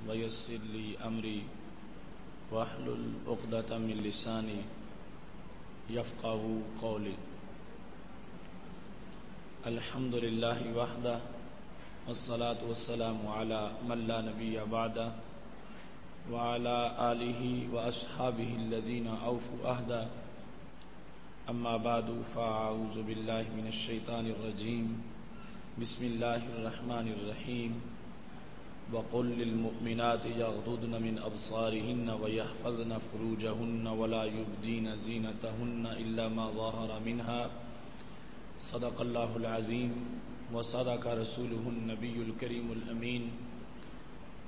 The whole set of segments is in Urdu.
ويسر لي أمري واحلل عقدة من لساني يفقهوا قولي. الحمد لله وحده والصلاة والسلام على من لا نبي بعده وعلى آله وأصحابه الذين أوفوا عهدا. أما بعد فأعوذ بالله من الشيطان الرجيم. بسم الله الرحمن الرحيم. وقل للمؤمنات يغضضن من أبصارهن ويحفظن فروجهن ولا يبدين زينتهن إلا ما ظهر منها. صدق الله العظيم وصدق رسوله النبي الكريم الأمين.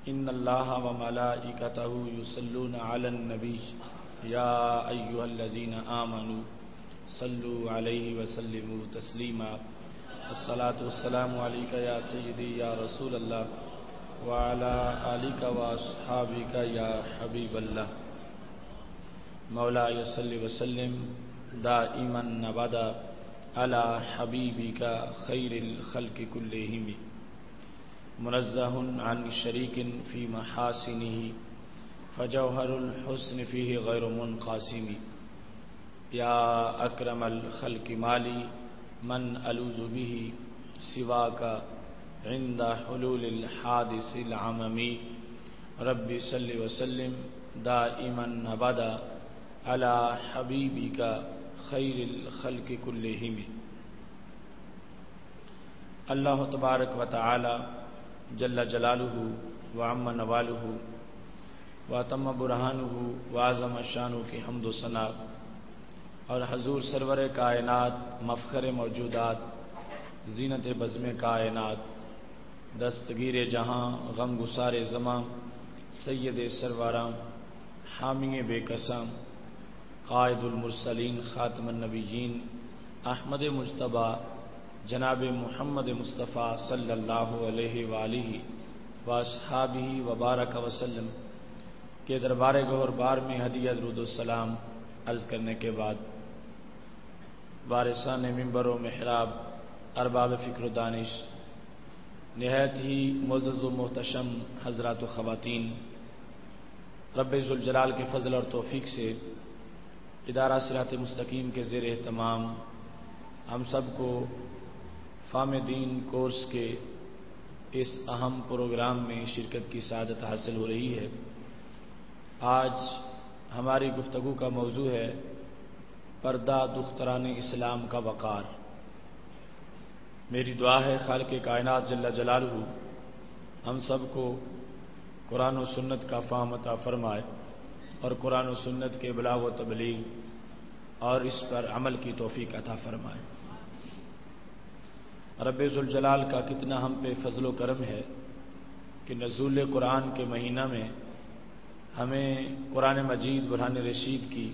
إن الله وملائكته يصلون على النبي يا أيها الذين آمنوا صلوا عليه وسلموا تسليما. الصلاة والسلام عليك يا سيدي يا رسول الله وعلى آلك وأصحابك يا حبيب الله. مولاي صل وسلم دائما أبدا على حبيبك خير الخلق كلهم منزه عن شريك في محاسنه فجوهر الحسن فيه غير منقسم. يا أكرم الخلق مالي من ألوذ به سواك عند حلول الحادث العممي. ربي صل وسلم دائما أبدا على حبيبك خير الخلق كلهم. اللہ تبارک و تعالی جل جلالہ وعم نوالہ واتم برہانہ وعظم شانہ کی حمد و ثنا اور حضور سرور کائنات مفخر موجودات زینت بزم کائنات دستگیر جہاں غم گسار زماں سید سرواراں حامی بے قسم قائد المرسلین خاتم النبیین احمد مجتبی جناب محمد مصطفیٰ صلی اللہ علیہ وآلہ واصحابہ وبارک وسلم کے دربار گہر بار میں ہدیہ درود السلام عرض کرنے کے بعد وارثان منبر و محراب ارباب فکر و دانش نہایت ہی معزز و محتشم حضرات و خواتین، رب ذوالجلال کے فضل اور توفیق سے ادارہ صراط مستقیم کے زیر اہتمام ہم سب کو فام دین کورس کے اس اہم پروگرام میں شرکت کی سعادت حاصل ہو رہی ہے۔ آج ہماری گفتگو کا موضوع ہے پردہ دختران اسلام کا وقار۔ میری دعا ہے خالق کائنات جل جلالہ ہم سب کو قرآن و سنت کا فہم عطا فرمائے اور قرآن و سنت کے ابلاغ و تبلیغ اور اس پر عمل کی توفیق عطا فرمائے۔ رب ذوالجلال کا کتنا ہم پہ فضل و کرم ہے کہ نزول قرآن کے مہینہ میں ہمیں قرآن مجید برہان رشید کی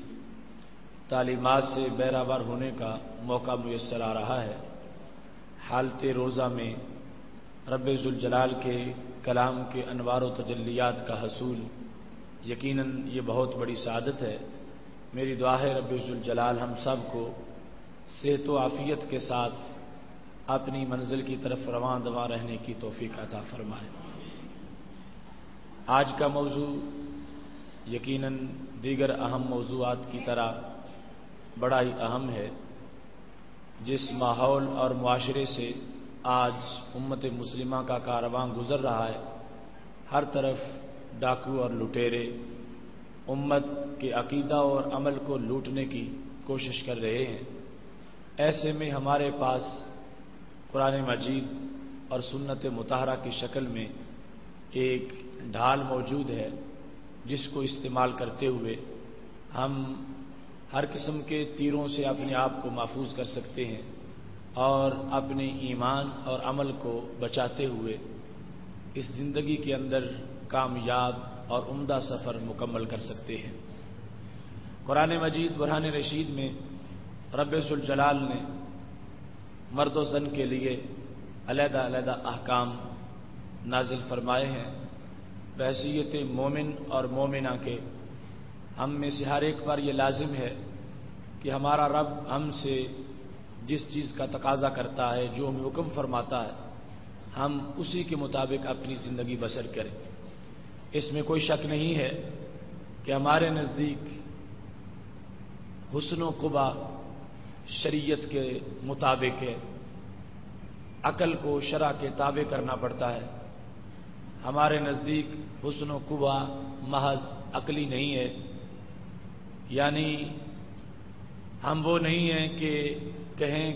تعلیمات سے بہرہور ہونے کا موقع میسر آ رہا ہے۔ حالت روزہ میں رب ذوالجلال کے کلام کے انوار و تجلیات کا حصول یقیناً یہ بہت بڑی سعادت ہے۔ میری دعا ہے رب ذوالجلال ہم سب کو صحت و عافیت کے ساتھ اپنی منزل کی طرف رواں دواں رہنے کی توفیق عطا فرمائے۔ آج کا موضوع یقیناً دیگر اہم موضوعات کی طرح بڑا ہی اہم ہے۔ جس ماحول اور معاشرے سے آج امت مسلمہ کا کارواں گزر رہا ہے، ہر طرف ڈاکو اور لٹیرے امت کے عقیدہ اور عمل کو لوٹنے کی کوشش کر رہے ہیں۔ ایسے میں ہمارے پاس قرآن مجید اور سنت مطہرہ کی شکل میں ایک ڈھال موجود ہے جس کو استعمال کرتے ہوئے ہم ہر قسم کے تیروں سے اپنے آپ کو محفوظ کر سکتے ہیں اور اپنے ایمان اور عمل کو بچاتے ہوئے اس زندگی کے اندر کامیاب اور عمدہ سفر مکمل کر سکتے ہیں۔ قرآن مجید برہان رشید میں رب ذوالجلال نے مرد و زن کے لیے علیحدہ علیحدہ احکام نازل فرمائے ہیں بحیثیت مومن اور مومنہ کے۔ ہم میں سے ہر ایک پر یہ لازم ہے کہ ہمارا رب ہم سے جس چیز کا تقاضا کرتا ہے، جو ہمیں حکم فرماتا ہے، ہم اسی کے مطابق اپنی زندگی بسر کریں۔ اس میں کوئی شک نہیں ہے کہ ہمارے نزدیک حسن و قبا شریعت کے مطابق ہے، عقل کو شرع کے تابع کرنا پڑتا ہے۔ ہمارے نزدیک حسن و قبا محض عقلی نہیں ہے، یعنی ہم وہ نہیں ہیں کہ کہیں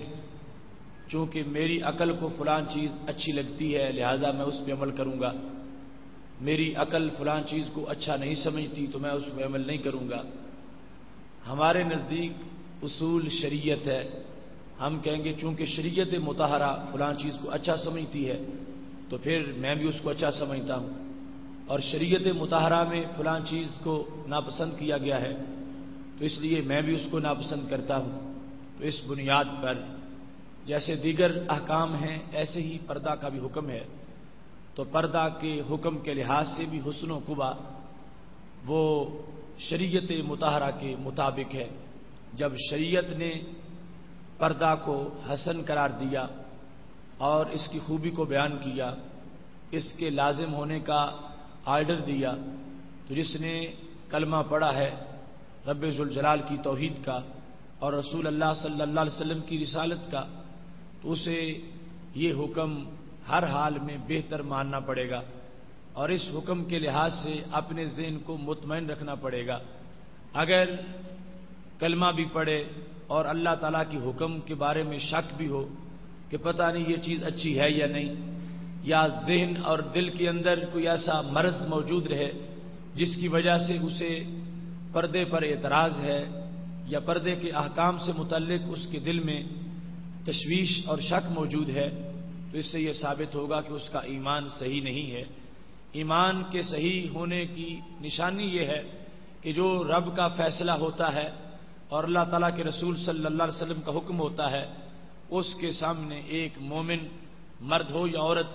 چونکہ میری عقل کو فلان چیز اچھی لگتی ہے لہذا میں اس پہ عمل کروں گا، میری عقل فلان چیز کو اچھا نہیں سمجھتی تو میں اس پہ عمل نہیں کروں گا۔ ہمارے نزدیک اصول شریعت ہے، ہم کہیں گے چونکہ شریعت مطہرہ فلان چیز کو اچھا سمجھتی ہے تو پھر میں بھی اس کو اچھا سمجھتا ہوں، اور شریعت مطہرہ میں فلان چیز کو ناپسند کیا گیا ہے تو اس لیے میں بھی اس کو ناپسند کرتا ہوں۔ تو اس بنیاد پر جیسے دیگر احکام ہیں ایسے ہی پردہ کا بھی حکم ہے، تو پردہ کے حکم کے لحاظ سے بھی حسن و قبا وہ شریعت مطہرہ کے مطابق ہے۔ جب شریعت نے پردہ کو حسن قرار دیا اور اس کی خوبی کو بیان کیا، اس کے لازم ہونے کا آرڈر دیا، تو جس نے کلمہ پڑھا ہے رب ذوالجلال کی توحید کا اور رسول اللہ صلی اللہ علیہ وسلم کی رسالت کا، تو اسے یہ حکم ہر حال میں بہتر ماننا پڑے گا، اور اس حکم کے لحاظ سے اپنے ذہن کو مطمئن رکھنا پڑے گا۔ اگر کلمہ بھی پڑھے اور اللہ تعالیٰ کی حکم کے بارے میں شک بھی ہو کہ پتہ نہیں یہ چیز اچھی ہے یا نہیں، یا ذہن اور دل کے اندر کوئی ایسا مرض موجود رہے جس کی وجہ سے اسے پردے پر اعتراض ہے یا پردے کے احکام سے متعلق اس کے دل میں تشویش اور شک موجود ہے، تو اس سے یہ ثابت ہوگا کہ اس کا ایمان صحیح نہیں ہے۔ ایمان کے صحیح ہونے کی نشانی یہ ہے کہ جو رب کا فیصلہ ہوتا ہے اور اللہ تعالیٰ کے رسول صلی اللہ علیہ وسلم کا حکم ہوتا ہے، اس کے سامنے ایک مومن مرد ہو یا عورت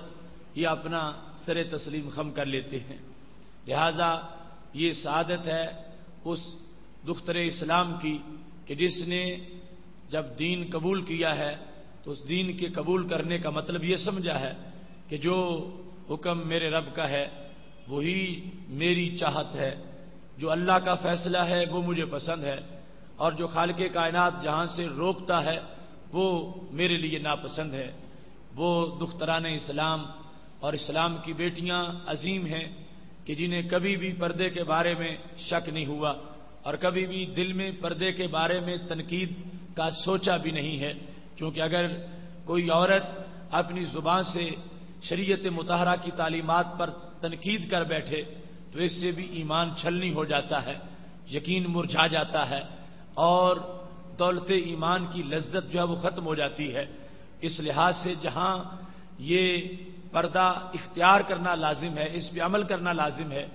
یہ اپنا سر تسلیم خم کر لیتے ہیں۔ لہذا یہ سعادت ہے اس دختر اسلام کی کہ جس نے جب دین قبول کیا ہے تو اس دین کے قبول کرنے کا مطلب یہ سمجھا ہے کہ جو حکم میرے رب کا ہے وہی میری چاہت ہے، جو اللہ کا فیصلہ ہے وہ مجھے پسند ہے، اور جو خالق کائنات جہاں سے روکتا ہے وہ میرے لیے ناپسند ہے۔ وہ دختران اسلام اور اسلام کی بیٹیاں عظیم ہیں کہ جنہیں کبھی بھی پردے کے بارے میں شک نہیں ہوا اور کبھی بھی دل میں پردے کے بارے میں تنقید کا سوچا بھی نہیں ہے، کیونکہ اگر کوئی عورت اپنی زبان سے شریعت مطہرہ کی تعلیمات پر تنقید کر بیٹھے تو اس سے بھی ایمان چھلنی ہو جاتا ہے، یقین مرجھا جاتا ہے اور دولت ایمان کی لذت جو ہے وہ ختم ہو جاتی ہے۔ اس لحاظ سے جہاں یہ پردہ اختیار کرنا لازم ہے، اس پہ عمل کرنا لازم ہے،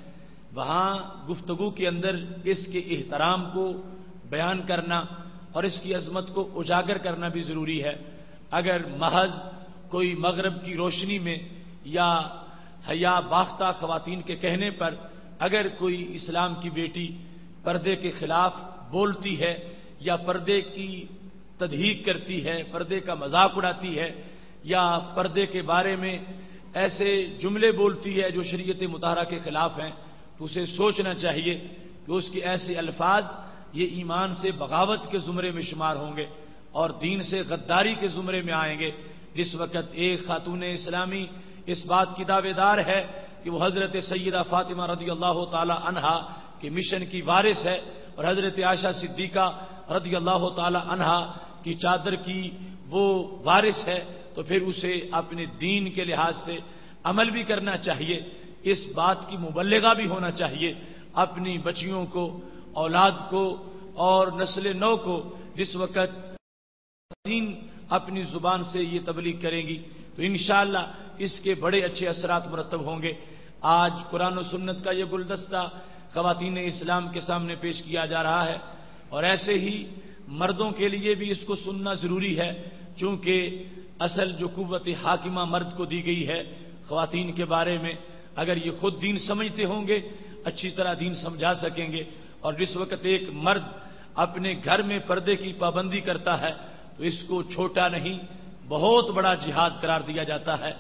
وہاں گفتگو کے اندر اس کے احترام کو بیان کرنا اور اس کی عظمت کو اجاگر کرنا بھی ضروری ہے۔ اگر محض کوئی مغرب کی روشنی میں یا حیا باختہ خواتین کے کہنے پر اگر کوئی اسلام کی بیٹی پردے کے خلاف بولتی ہے یا پردے کی تضحیک کرتی ہے، پردے کا مذاق اڑاتی ہے یا پردے کے بارے میں ایسے جملے بولتی ہے جو شریعت مطہرہ کے خلاف ہیں، تو اسے سوچنا چاہیے کہ اس کے ایسے الفاظ یہ ایمان سے بغاوت کے زمرے میں شمار ہوں گے اور دین سے غداری کے زمرے میں آئیں گے۔ جس وقت ایک خاتون اسلامی اس بات کی دعوے دار ہے کہ وہ حضرت سیدہ فاطمہ رضی اللہ تعالی عنہا کے مشن کی وارث ہے اور حضرت عائشہ صدیقہ رضی اللہ تعالی عنہا کی چادر کی وہ وارث ہے، تو پھر اسے اپنے دین کے لحاظ سے عمل بھی کرنا چاہیے، اس بات کی مبلغہ بھی ہونا چاہیے اپنی بچیوں کو، اولاد کو اور نسل نو کو۔ جس وقت دین اپنی زبان سے یہ تبلیغ کریں گی تو انشاءاللہ اس کے بڑے اچھے اثرات مرتب ہوں گے۔ آج قرآن و سنت کا یہ گلدستہ خواتین اسلام کے سامنے پیش کیا جا رہا ہے، اور ایسے ہی مردوں کے لیے بھی اس کو سننا ضروری ہے، چونکہ اصل جو قوت حاکمہ مرد کو دی گئی ہے خواتین کے بارے میں، اگر یہ خود دین سمجھتے ہوں گے اچھی طرح دین سمجھا سکیں گے۔ اور جس وقت ایک مرد اپنے گھر میں پردے کی پابندی کرتا ہے تو اس کو چھوٹا نہیں بہت بڑا جہاد قرار دیا جاتا ہے۔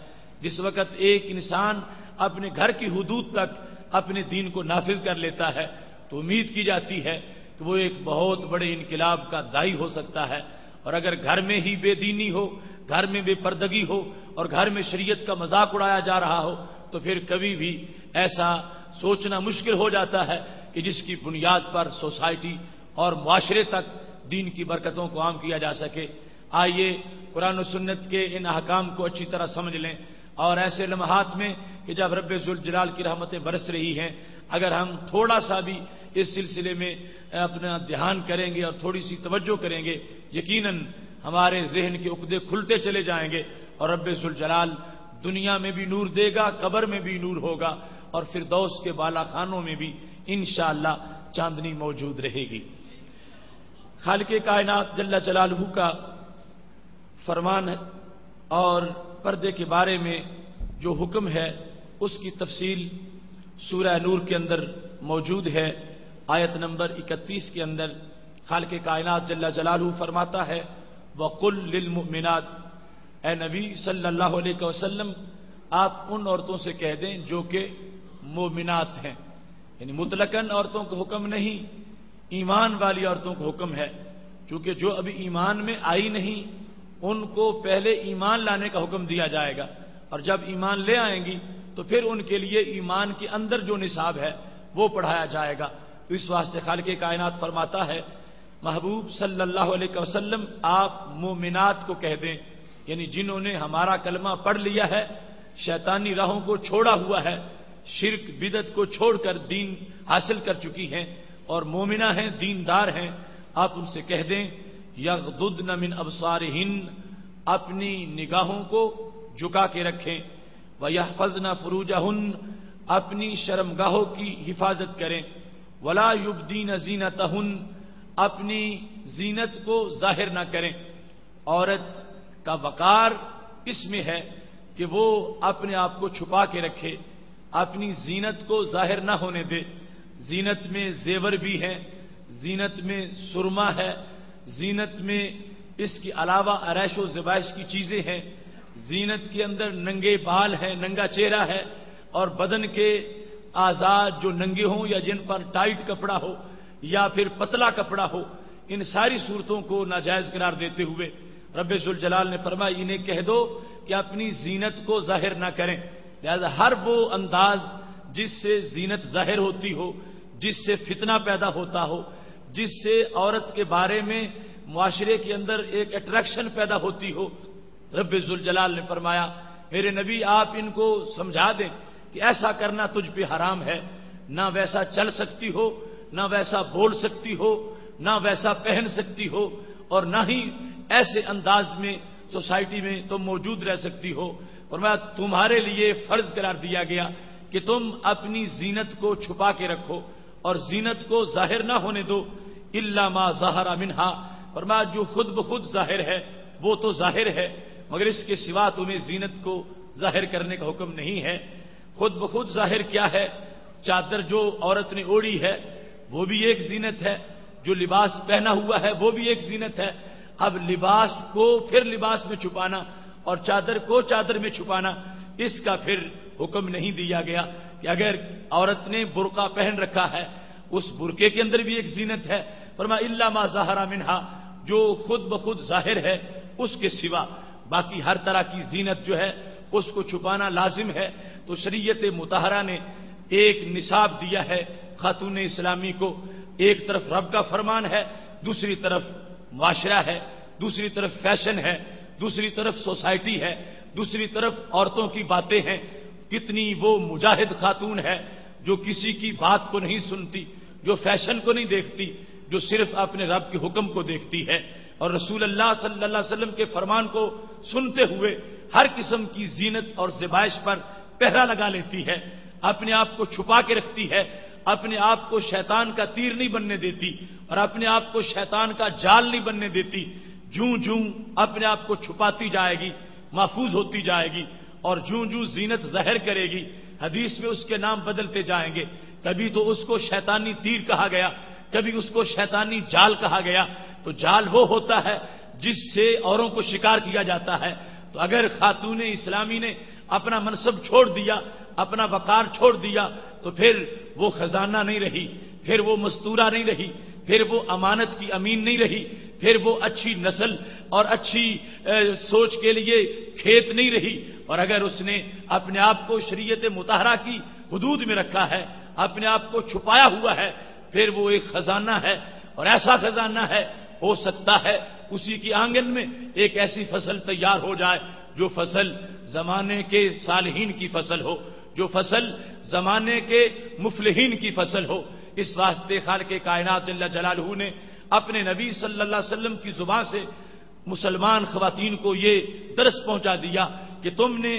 جس وقت ایک انسان اپنے گھر کی حدود تک اپنے دین کو نافذ کر لیتا ہے تو امید کی جاتی ہے کہ وہ ایک بہت بڑے انقلاب کا داعی ہو سکتا ہے۔ اور اگر گھر میں ہی بے دینی ہو، گھر میں بے پردگی ہو اور گھر میں شریعت کا مذاق اڑایا جا رہا ہو تو پھر کبھی بھی ایسا سوچنا مشکل ہو جاتا ہے کہ جس کی بنیاد پر سوسائٹی اور معاشرے تک دین کی برکتوں کو عام کیا جا سکے۔ آئیے قرآن و سنت کے ان احکام کو اچھی طرح سمجھ لیں، اور ایسے لمحات میں کہ جب رب ذوالجلال کی رحمتیں برس رہی ہیں، اگر ہم تھوڑا سا بھی اس سلسلے میں اپنا دھیان کریں گے اور تھوڑی سی توجہ کریں گے، یقیناً ہمارے ذہن کے عقدے کھلتے چلے جائیں گے اور رب ذوالجلال دنیا میں بھی نور دے گا، قبر میں بھی نور ہوگا، اور فردوس کے بالا خانوں میں بھی انشاءاللہ چاندنی موجود رہے گی۔ خالق کائنات جل جلالہ کا فرمان ہے اور پردے کے بارے میں جو حکم ہے اس کی تفصیل سورہ نور کے اندر موجود ہے۔ آیت نمبر 31 کے اندر خالق کائنات جل جلالہ فرماتا ہے وَقُلْ لِلْمُؤْمِنَاتِ، اے نبی صلی اللہ علیہ وسلم آپ ان عورتوں سے کہہ دیں جو کہ مومنات ہیں، یعنی مطلقاً عورتوں کو حکم نہیں، ایمان والی عورتوں کو حکم ہے، چونکہ جو ابھی ایمان میں آئی نہیں ان کو پہلے ایمان لانے کا حکم دیا جائے گا، اور جب ایمان لے آئیں گی تو پھر ان کے لیے ایمان کے اندر جو نصاب ہے وہ پڑھایا جائے گا۔ تو اس واسطے خالق کائنات فرماتا ہے محبوب صلی اللہ علیہ وسلم آپ مومنات کو کہہ دیں، یعنی جنہوں نے ہمارا کلمہ پڑھ لیا ہے، شیطانی راہوں کو چھوڑا ہوا ہے، شرک بدعت کو چھوڑ کر دین حاصل کر چکی ہیں اور مومنہ ہیں، دیندار ہیں، آپ ان سے کہہ دیں یغضضن من ابصارہن، اپنی نگاہوں کو جھکا کے رکھیں، وَيَحْفَظْنَ فُرُوجَهُنَّ، اپنی شرمگاہوں کی حفاظت کریں، وَلَا يُبْدِينَ زِينَتَهُنَّ، اپنی زینت کو ظاہر نہ کریں۔ عورت کا وقار اس میں ہے کہ وہ اپنے آپ کو چھپا کے رکھے، اپنی زینت کو ظاہر نہ ہونے دے۔ زینت میں زیور بھی ہیں، زینت میں سرما ہے، زینت میں اس کے علاوہ عریش و زبائش کی چیزیں ہیں، زینت کے اندر ننگے بال ہیں، ننگا چہرہ ہے، اور بدن کے اعضاء جو ننگے ہوں یا جن پر ٹائٹ کپڑا ہو یا پھر پتلا کپڑا ہو، ان ساری صورتوں کو ناجائز قرار دیتے ہوئے رب ذوالجلال نے فرمایا انہیں کہہ دو کہ اپنی زینت کو ظاہر نہ کریں۔ لہذا ہر وہ انداز جس سے زینت ظاہر ہوتی ہو، جس سے فتنہ پیدا ہوتا ہو، جس سے عورت کے بارے میں معاشرے کے اندر ایک اٹریکشن پیدا ہوتی ہو، رب ذوالجلال نے فرمایا میرے نبی آپ ان کو سمجھا دیں کہ ایسا کرنا تجھ پہ حرام ہے، نہ ویسا چل سکتی ہو، نہ ویسا بول سکتی ہو، نہ ویسا پہن سکتی ہو، اور نہ ہی ایسے انداز میں سوسائٹی میں تم موجود رہ سکتی ہو۔ فرمایا تمہارے لیے فرض قرار دیا گیا کہ تم اپنی زینت کو چھپا کے رکھو اور زینت کو ظاہر نہ ہونے دو، الا ما ظہر منہا، فرمایا جو خود بخود ظاہر ہے وہ تو ظاہر ہے، مگر اس کے سوا تمہیں زینت کو ظاہر کرنے کا حکم نہیں ہے۔ خود بخود ظاہر کیا ہے؟ چادر جو عورت نے اوڑھی ہے وہ بھی ایک زینت ہے، جو لباس پہنا ہوا ہے وہ بھی ایک زینت ہے۔ اب لباس کو پھر لباس میں چھپانا اور چادر کو چادر میں چھپانا، اس کا پھر حکم نہیں دیا گیا کہ اگر عورت نے برقع پہن رکھا ہے اس برقعے کے اندر بھی ایک زینت ہے۔ فرمایا الا ما ظہر منہا، جو خود بخود ظاہر ہے اس کے سوا باقی ہر طرح کی زینت جو ہے اس کو چھپانا لازم ہے۔ تو شریعت مطہرہ نے ایک نصاب دیا ہے خاتون اسلامی کو، ایک طرف رب کا فرمان ہے، دوسری طرف معاشرہ ہے، دوسری طرف فیشن ہے، دوسری طرف سوسائٹی ہے، دوسری طرف عورتوں کی باتیں ہیں۔ کتنی وہ مجاہد خاتون ہے جو کسی کی بات کو نہیں سنتی، جو فیشن کو نہیں دیکھتی، جو صرف اپنے رب کے حکم کو دیکھتی ہے، اور رسول اللہ صلی اللہ علیہ وسلم کے فرمان کو سنتے ہوئے ہر قسم کی زینت اور زیبائش پر پہرا لگا لیتی ہے، اپنے آپ کو چھپا کے رکھتی ہے، اپنے آپ کو شیطان کا تیر نہیں بننے دیتی اور اپنے آپ کو شیطان کا جال نہیں بننے دیتی۔ جوں جوں اپنے آپ کو چھپاتی جائے گی محفوظ ہوتی جائے گی، اور جوں جوں زینت ظاہر کرے گی حدیث میں اس کے نام بدلتے جائیں گے، کبھی تو اس کو شیطانی تیر کہا گیا، کبھی اس کو شیطانی جال کہا گیا۔ تو جال وہ ہوتا ہے جس سے اوروں کو شکار کیا جاتا ہے۔ تو اگر خاتون اسلامی نے اپنا منصب چھوڑ دیا، اپنا وقار چھوڑ دیا، تو پھر وہ خزانہ نہیں رہی، پھر وہ مستورہ نہیں رہی، پھر وہ امانت کی امین نہیں رہی، پھر وہ اچھی نسل اور اچھی سوچ کے لیے کھیت نہیں رہی۔ اور اگر اس نے اپنے آپ کو شریعت مطہرہ کی حدود میں رکھا ہے، اپنے آپ کو چھپایا ہوا ہے، پھر وہ ایک خزانہ ہے، اور ایسا خزانہ ہے، ہو سکتا ہے اسی کی آنگن میں ایک ایسی فصل تیار ہو جائے جو فصل زمانے کے صالحین کی فصل ہو، جو فصل زمانے کے مفلحین کی فصل ہو۔ اس واسطے خالق کائنات جل جلالہ نے اپنے نبی صلی اللہ علیہ وسلم کی زبان سے مسلمان خواتین کو یہ درس پہنچا دیا کہ تم نے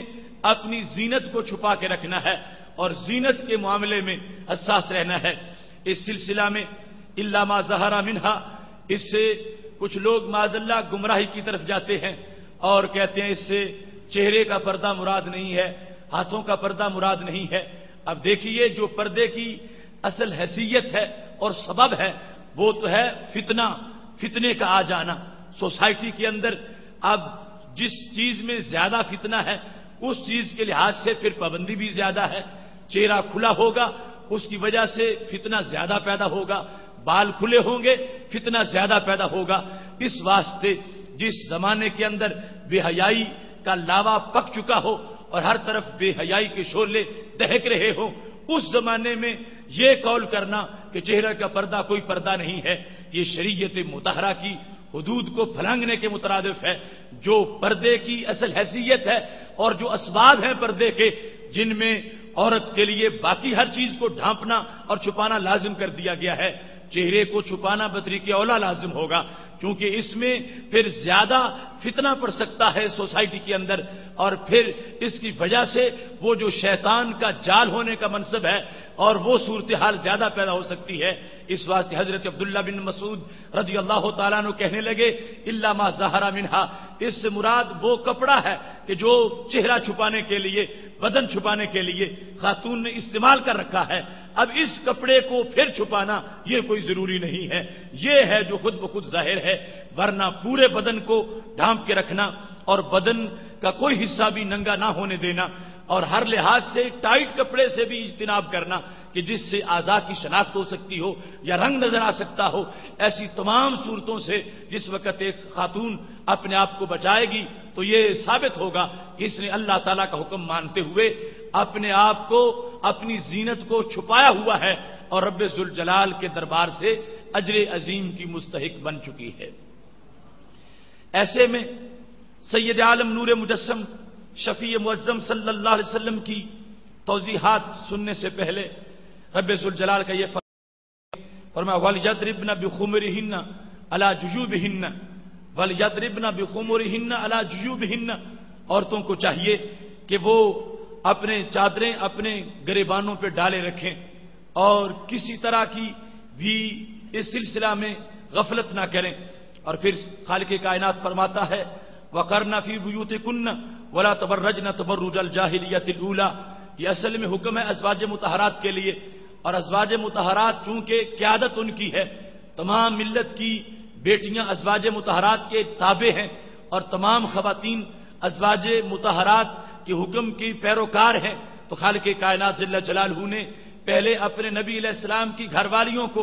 اپنی زینت کو چھپا کے رکھنا ہے اور زینت کے معاملے میں حساس رہنا ہے۔ اس سلسلہ میں الا ما ظہر منہا، اس سے کچھ لوگ معاذ اللہ گمراہی کی طرف جاتے ہیں اور کہتے ہیں اس سے چہرے کا پردہ مراد نہیں ہے، ہاتھوں کا پردہ مراد نہیں ہے۔ اب دیکھیے جو پردے کی اصل حیثیت ہے اور سبب ہے وہ تو ہے فتنے کا آ جانا سوسائٹی کے اندر۔ اب جس چیز میں زیادہ فتنہ ہے اس چیز کے لحاظ سے پھر پابندی بھی زیادہ ہے۔ چہرہ کھلا ہوگا اس کی وجہ سے فتنہ زیادہ پیدا ہوگا، بال کھلے ہوں گے فتنہ زیادہ پیدا ہوگا۔ اس واسطے جس زمانے کے اندر بے حیائی کا لاوا پک چکا ہو اور ہر طرف بے حیائی کے شعلے دہک رہے ہوں، اس زمانے میں یہ قول کرنا کہ چہرہ کا پردہ کوئی پردہ نہیں ہے، یہ شریعت مطہرہ کی حدود کو پھلانگنے کے مترادف ہے۔ جو پردے کی اصل حیثیت ہے اور جو اسباب ہیں پردے کے، جن میں عورت کے لیے باقی ہر چیز کو ڈھانپنا اور چھپانا لازم کر دیا گیا ہے، چہرے کو چھپانا بطریق اولا لازم ہوگا، کیونکہ اس میں پھر زیادہ فتنہ پڑ سکتا ہے سوسائٹی کے اندر، اور پھر اس کی وجہ سے وہ جو شیطان کا جال ہونے کا منصب ہے اور وہ صورتحال زیادہ پیدا ہو سکتی ہے۔ اس واسطے حضرت عبداللہ بن مسعود رضی اللہ تعالیٰ عنہ کہنے لگے الا ما ظہر منہا، اس سے مراد وہ کپڑا ہے کہ جو چہرہ چھپانے کے لیے، بدن چھپانے کے لیے خاتون نے استعمال کر رکھا ہے۔ اب اس کپڑے کو پھر چھپانا یہ کوئی ضروری نہیں ہے، یہ ہے جو خود بخود ظاہر ہے، ورنہ پورے بدن کو ڈھانپ کے رکھنا اور بدن کا کوئی حصہ بھی ننگا نہ ہونے دینا، اور ہر لحاظ سے ٹائٹ کپڑے سے بھی اجتناب کرنا کہ جس سے اعضاء کی شناخت ہو سکتی ہو یا رنگ نظر آ سکتا ہو، ایسی تمام صورتوں سے جس وقت ایک خاتون اپنے آپ کو بچائے گی تو یہ ثابت ہوگا کہ اس نے اللہ تعالیٰ کا حکم مانتے ہوئے اپنے آپ کو، اپنی زینت کو چھپایا ہوا ہے اور رب ذوالجلال کے دربار سے اجر عظیم کی مستحق بن چکی ہے۔ ایسے میں سید عالم نور مجسم شفیع معظم صلی اللہ علیہ وسلم کی توضیحات سننے سے پہلے رب ذوالجلال کا یہ فرمایا وَلْيَضْرِبْنَ بِخُمُرِهِنَّ عَلَى جُيُوبِهِنَّ وَلْيَضْرِبْنَ بِخُمُرِهِنَّ عَلَى جُيُوبِهِنَّ، عورتوں کو چاہیے کہ وہ اپنے چادریں اپنے گریبانوں پہ ڈالے رکھیں اور کسی طرح کی بھی اس سلسلہ میں غفلت نہ کریں۔ اور پھر خالق کائنات فرماتا ہے وَقَرْنَ فِي بُيُوتِكُنَّ وَلَا تَبَرَّجْنَ تَبَرُّجَ الْجَاهِلِيَّةِ الْأُولَىٰ، یہ اصل میں حکم ہے ازواج مطہرات کے لیے، اور ازواج مطہرات چونکہ قیادت ان کی ہے، تمام ملت کی بیٹیاں ازواج مطہرات کے تابع ہیں اور تمام خواتین ازواج مطہرات کے حکم کی پیروکار ہیں، تو خالق کائنات جل جلالہ نے پہلے اپنے نبی علیہ السلام کی گھر والیوں کو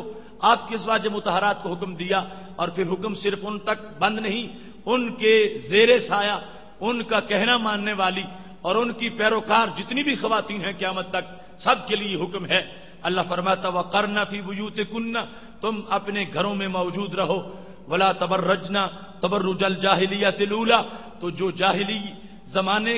آپ کی ازواج مطہرات کو حکم دیا، اور پھر حکم صرف ان تک بند نہیں، ان کے زیر سایہ ان کا کہنا ماننے والی اور ان کی پیروکار جتنی بھی خواتین ہیں قیامت تک سب کے لیے حکم ہے۔ اللہ فرماتا وَقَرْنَ فِي بُيُوتِكُنَّ، تم اپنے گھروں میں موجود رہو، وَلَا تَبَرَّجْنَ تَبَرُّجَ الْجَاهِلِيَّةِ الْأُولَىٰ، تو جو جاہلی زمانے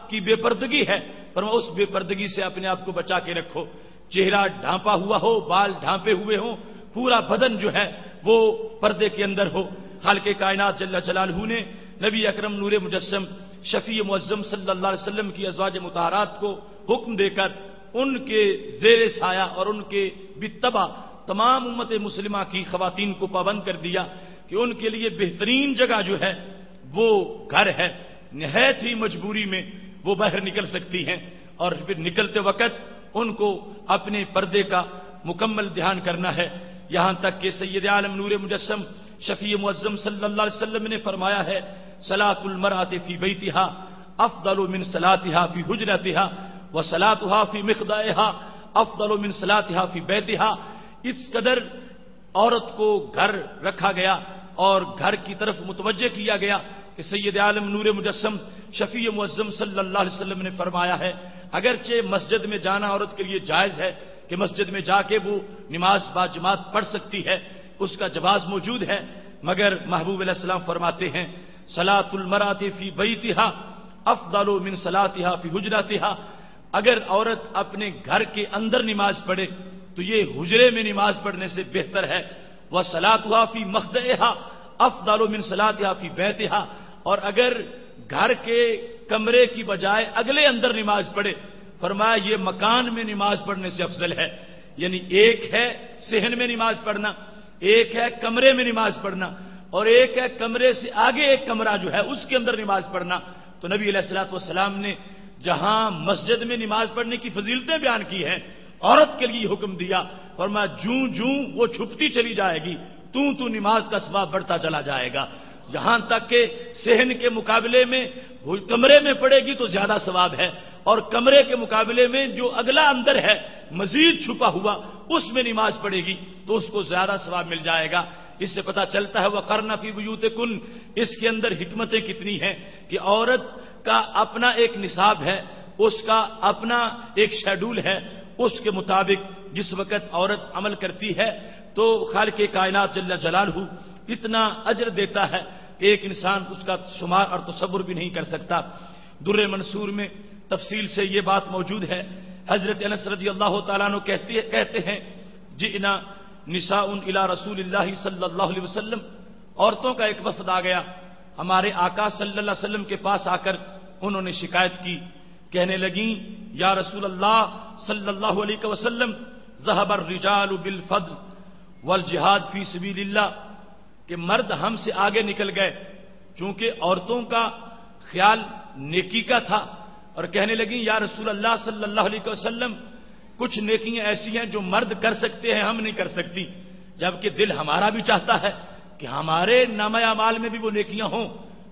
کی بے پردگی ہے فرمایا اس بے پردگی سے اپنے آپ کو بچا کے رکھو، چہرہ ڈھانپا ہوا ہو، بال ڈھانپے ہوئے ہوں، پورا بدن جو ہے وہ پردے کے اندر ہو۔ خالق کائنات جل جلالہ نے نبی اکرم نور مجسم شفیع معظم صلی اللہ علیہ وسلم کی ازواج مطہرات کو حکم دے کر ان کے زیر سایہ اور ان کے بتبع تمام امت مسلمہ کی خواتین کو پابند کر دیا کہ ان کے لیے بہترین جگہ جو ہے وہ گھر ہے، نہایت ہی مجبوری میں وہ باہر نکل سکتی ہیں، اور پھر نکلتے وقت ان کو اپنے پردے کا مکمل دھیان کرنا ہے۔ یہاں تک کہ سید عالم نور مجسم شفیع معظم صلی اللہ علیہ وسلم نے فرمایا ہے صلاۃ المرأۃ فی بیتہا افضل من صلاتها فی حجرتها وصلاتها فی مخدعها افضل من صلاتها فی بیتها، اس قدر عورت کو گھر رکھا گیا اور گھر کی طرف متوجہ کیا گیا کہ سید عالم نور مجسم شفیع معظم صلی اللہ علیہ وسلم نے فرمایا ہے اگرچہ مسجد میں جانا عورت کے لیے جائز ہے کہ مسجد میں جا کے وہ نماز با جماعت پڑھ سکتی ہے، اس کا جواز موجود ہے، مگر محبوب علیہ السلام فرماتے ہیں صلاۃ المرأۃ فی بیتها افضل من صلاتها فی حجرتها، اگر عورت اپنے گھر کے اندر نماز پڑھے تو یہ حجرے میں نماز پڑھنے سے بہتر ہے، وصلاتها فی مخدعها افضل من صلاتها فی بیتها، اور اگر گھر کے کمرے کی بجائے اگلے اندر نماز پڑھے فرمایا یہ مکان میں نماز پڑھنے سے افضل ہے، یعنی ایک ہے صحن میں نماز پڑھنا، ایک ہے کمرے میں نماز پڑھنا، اور ایک ہے کمرے سے آگے ایک کمرہ جو ہے اس کے اندر نماز پڑھنا۔ تو نبی علیہ الصلوۃ والسلام نے جہاں مسجد میں نماز پڑھنے کی فضیلتیں بیان کی ہیں عورت کے لیے حکم دیا، فرمایا جوں جوں وہ چھپتی چلی جائے گی تو نماز کا ثواب بڑھتا چلا جائے گا، جہاں تک کہ صحن کے مقابلے میں کمرے میں پڑے گی تو زیادہ ثواب ہے، اور کمرے کے مقابلے میں جو اگلا اندر ہے مزید چھپا ہوا اس میں نماز پڑھے گی تو اس کو زیادہ ثواب مل جائے گا۔ اس سے پتہ چلتا ہے وَقَرْنَ فِي بُيُوتِكُنَّ، اس کے اندر حکمتیں کتنی ہیں کہ عورت کا اپنا ایک نصاب ہے، اس کا اپنا ایک شیڈول ہے، اس کے مطابق جس وقت عورت عمل کرتی ہے تو خالق کائنات جل جلالہ اتنا اجر دیتا ہے کہ ایک انسان اس کا شمار اور تصور بھی نہیں کر سکتا۔ در منصور میں تفصیل سے یہ بات موجود ہے، حضرت انس رضی اللہ تعالیٰ عنہ کہتے ہیں جئنا نساء الی رسول اللہ صلی اللہ علیہ وسلم، عورتوں کا ایک وفد آ گیا ہمارے آقا صلی اللہ علیہ وسلم کے پاس آ کر انہوں نے شکایت کی، کہنے لگیں یا رسول اللہ صلی اللہ علیہ وسلم ذهب الرجال بالفضل والجہاد فی سبیل اللہ، کہ مرد ہم سے آگے نکل گئے، چونکہ عورتوں کا خیال نیکی کا تھا، اور کہنے لگیں یا رسول اللہ صلی اللہ علیہ وسلم کچھ نیکیاں ایسی ہیں جو مرد کر سکتے ہیں ہم نہیں کر سکتی، جبکہ دل ہمارا بھی چاہتا ہے کہ ہمارے نامہ اعمال میں بھی وہ نیکیاں ہوں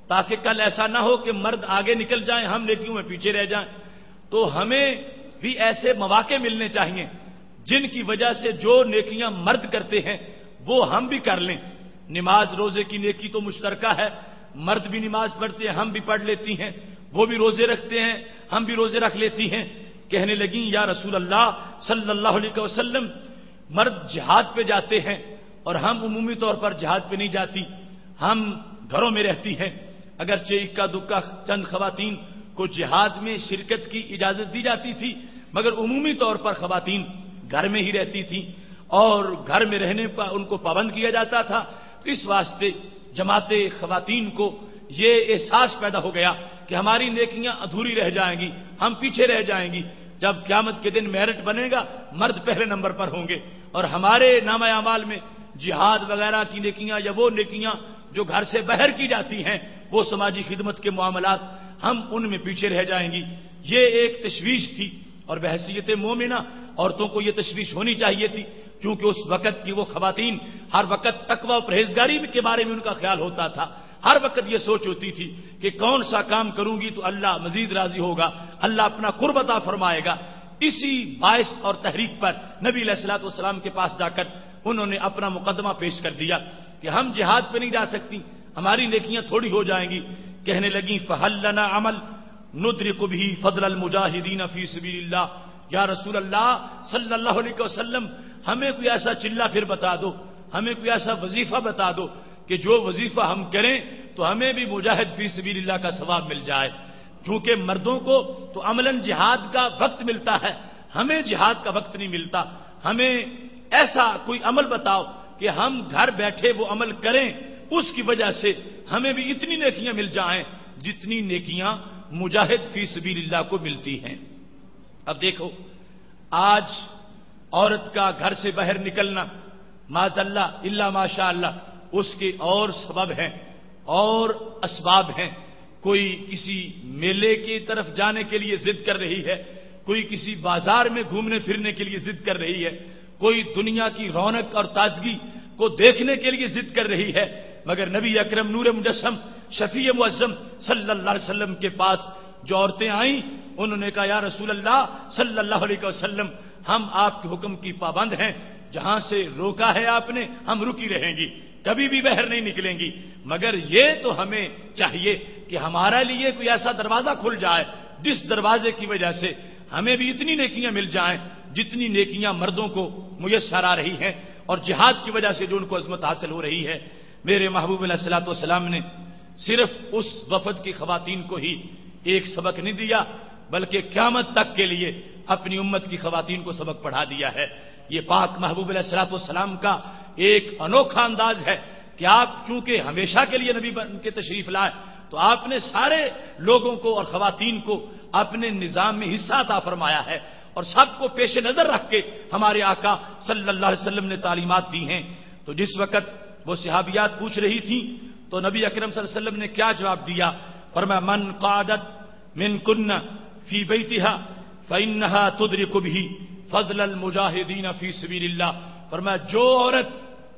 تاکہ کل ایسا نہ ہو کہ مرد آگے نکل جائیں ہم نیکیوں میں پیچھے رہ جائیں۔ تو ہمیں بھی ایسے مواقع ملنے چاہیے جن کی وجہ سے جو نیکیاں مرد کرتے ہیں وہ ہم بھی کر لیں۔ نماز روزے کی نیکی تو مشترکہ ہے، مرد بھی نماز پڑھتے ہیں ہم بھی پڑھ لیتی ہیں، وہ بھی روزے رکھتے ہیں ہم بھی روزے رکھ لیتی ہیں۔ کہنے لگیں یا رسول اللہ صلی اللہ علیہ وسلم مرد جہاد پہ جاتے ہیں اور ہم عمومی طور پر جہاد پہ نہیں جاتی، ہم گھروں میں رہتی ہیں، اگرچہ اکا دکا چند خواتین کو جہاد میں شرکت کی اجازت دی جاتی تھی مگر عمومی طور پر خواتین گھر میں ہی رہتی تھیں اور گھر میں رہنے پر ان کو پابند کیا جاتا تھا۔ اس واسطے جماعت خواتین کو یہ احساس پیدا ہو گیا کہ ہماری نیکیاں ادھوری رہ جائیں گی، ہم پیچھے رہ جائیں گی، جب قیامت کے دن میرٹ بنے گا مرد پہلے نمبر پر ہوں گے، اور ہمارے نامہ اعمال میں جہاد وغیرہ کی نیکیاں یا وہ نیکیاں جو گھر سے باہر کی جاتی ہیں وہ سماجی خدمت کے معاملات ہم ان میں پیچھے رہ جائیں گی۔ یہ ایک تشویش تھی، اور بحیثیت مومنہ عورتوں کو یہ تشویش ہونی چاہیے تھی، کیونکہ اس وقت کی وہ خواتین ہر وقت تقوی و پرہیزگاری کے بارے میں ان کا خیال ہوتا تھا، ہر وقت یہ سوچ ہوتی تھی کہ کون سا کام کروں گی تو اللہ مزید راضی ہوگا، اللہ اپنا قرب عطا فرمائے گا۔ اسی باعث اور تحریک پر نبی علیہ الصلوۃ والسلام کے پاس جا کر انہوں نے اپنا مقدمہ پیش کر دیا کہ ہم جہاد پہ نہیں جا سکتی، ہماری نیکیاں تھوڑی ہو جائیں گی۔ کہنے لگیں فَهَلْ لَنَا عَمَلٌ نُدْرِكُ بِهِ فَضْلَ الْمُجَاهِدِينَ فِي سَبِيلِ اللَّهِ، یا رسول اللہ صلی اللہ علیہ وسلم ہمیں کوئی ایسا چلہ پھر بتا دو، ہمیں کوئی ایسا وظیفہ بتا دو کہ جو وظیفہ ہم کریں تو ہمیں بھی مجاہد فی سبیل اللہ کا ثواب مل جائے، کیونکہ مردوں کو تو عملاً جہاد کا وقت ملتا ہے، ہمیں جہاد کا وقت نہیں ملتا، ہمیں ایسا کوئی عمل بتاؤ کہ ہم گھر بیٹھے وہ عمل کریں، اس کی وجہ سے ہمیں بھی اتنی نیکیاں مل جائیں جتنی نیکیاں مجاہد فی سبیل اللہ کو ملتی ہیں۔ اب دیکھو آج عورت کا گھر سے باہر نکلنا معاذ اللہ الا ماشاء اللہ اس کے اور سبب ہیں اور اسباب ہیں، کوئی کسی میلے کی طرف جانے کے لیے ضد کر رہی ہے، کوئی کسی بازار میں گھومنے پھرنے کے لیے ضد کر رہی ہے، کوئی دنیا کی رونق اور تازگی کو دیکھنے کے لیے ضد کر رہی ہے، مگر نبی اکرم نور مجسم شفیع معظم صلی اللہ علیہ وسلم کے پاس جو عورتیں آئیں انہوں نے کہا یا رسول اللہ صلی اللہ علیہ وسلم ہم آپ کے حکم کی پابند ہیں، جہاں سے روکا ہے آپ نے ہم رکی رہیں گی، کبھی بھی باہر نہیں نکلیں گی، مگر یہ تو ہمیں چاہیے کہ ہمارا لیے کوئی ایسا دروازہ کھل جائے جس دروازے کی وجہ سے ہمیں بھی اتنی نیکیاں مل جائیں جتنی نیکیاں مردوں کو میسر آ رہی ہیں، اور جہاد کی وجہ سے جو ان کو عظمت حاصل ہو رہی ہے۔ میرے محبوب علیہ الصلوۃ والسلام نے صرف اس وفد کی خواتین کو ہی ایک سبق نہیں دیا، بلکہ قیامت تک کے لیے اپنی امت کی خواتین کو سبق پڑھا دیا ہے۔ یہ پاک محبوب علیہ الصلوۃ والسلام کا ایک انوکھا انداز ہے کہ آپ چونکہ ہمیشہ کے لیے نبی بن کے تشریف لائے تو آپ نے سارے لوگوں کو اور خواتین کو اپنے نظام میں حصہ عطا فرمایا ہے، اور سب کو پیش نظر رکھ کے ہمارے آقا صلی اللہ علیہ وسلم نے تعلیمات دی ہیں۔ تو جس وقت وہ صحابیات پوچھ رہی تھیں تو نبی اکرم صلی اللہ علیہ وسلم نے کیا جواب دیا؟ فرمایا من قعدت من کن فی بیتها فانها تدرک به فضل المجاہدین فی سبیل اللہ۔ فرمایا جو عورت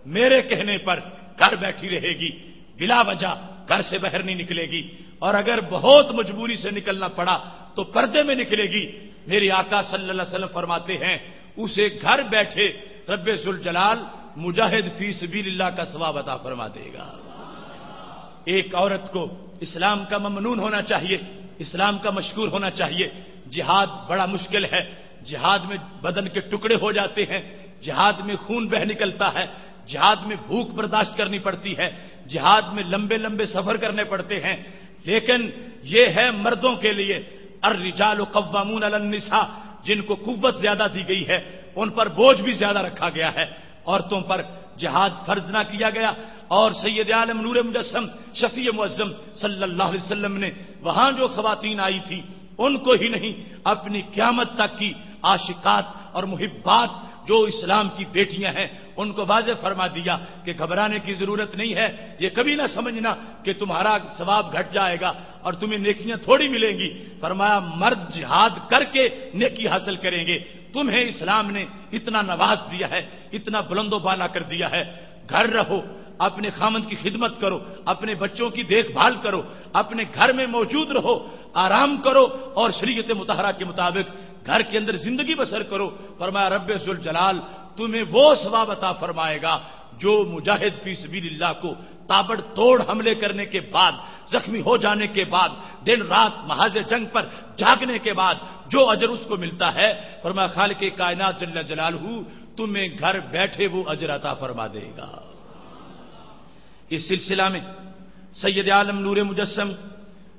میرے کہنے پر گھر بیٹھی رہے گی، بلا وجہ گھر سے باہر نہیں نکلے گی، اور اگر بہت مجبوری سے نکلنا پڑا تو پردے میں نکلے گی، میرے آقا صلی اللہ علیہ وسلم فرماتے ہیں اسے گھر بیٹھے رب ذوالجلال مجاہد فی سبیل اللہ کا ثواب عطا فرما دے گا۔ ایک عورت کو اسلام کا ممنون ہونا چاہیے، اسلام کا مشکور ہونا چاہیے۔ جہاد بڑا مشکل ہے، جہاد میں بدن کے ٹکڑے ہو جاتے ہیں، جہاد میں خون بہ نکلتا ہے، جہاد میں بھوک برداشت کرنی پڑتی ہے، جہاد میں لمبے لمبے سفر کرنے پڑتے ہیں، لیکن یہ ہے مردوں کے لیے الرجال قوامون علی النساء، جن کو قوت زیادہ دی گئی ہے ان پر بوجھ بھی زیادہ رکھا گیا ہے، عورتوں پر جہاد فرض نہ کیا گیا۔ اور سید عالم نور مجسم شفیع معظم صلی اللہ علیہ وسلم نے وہاں جو خواتین آئی تھیں ان کو ہی نہیں، اپنی قیامت تک کی عاشقات اور محبات جو اسلام کی بیٹیاں ہیں ان کو واضح فرما دیا کہ گھبرانے کی ضرورت نہیں ہے، یہ کبھی نہ سمجھنا کہ تمہارا ثواب گھٹ جائے گا اور تمہیں نیکیاں تھوڑی ملیں گی۔ فرمایا مرد جہاد کر کے نیکی حاصل کریں گے، تمہیں اسلام نے اتنا نواز دیا ہے، اتنا بلند و بالا کر دیا ہے، گھر رہو، اپنے خامند کی خدمت کرو، اپنے بچوں کی دیکھ بھال کرو، اپنے گھر میں موجود رہو، آرام کرو اور شریعت مطہرہ کے مطابق گھر کے اندر زندگی بسر کرو۔ فرمایا رب ذوالجلال تمہیں وہ ثواب عطا فرمائے گا جو مجاہد فی سبیل اللہ کو تابڑ توڑ حملے کرنے کے بعد، زخمی ہو جانے کے بعد، دن رات محاذ جنگ پر جاگنے کے بعد جو اجر اس کو ملتا ہے، فرمایا خالق کائنات جل جلالہ تمہیں گھر بیٹھے وہ اجر عطا فرما دے گا۔ اس سلسلہ میں سید عالم نور مجسم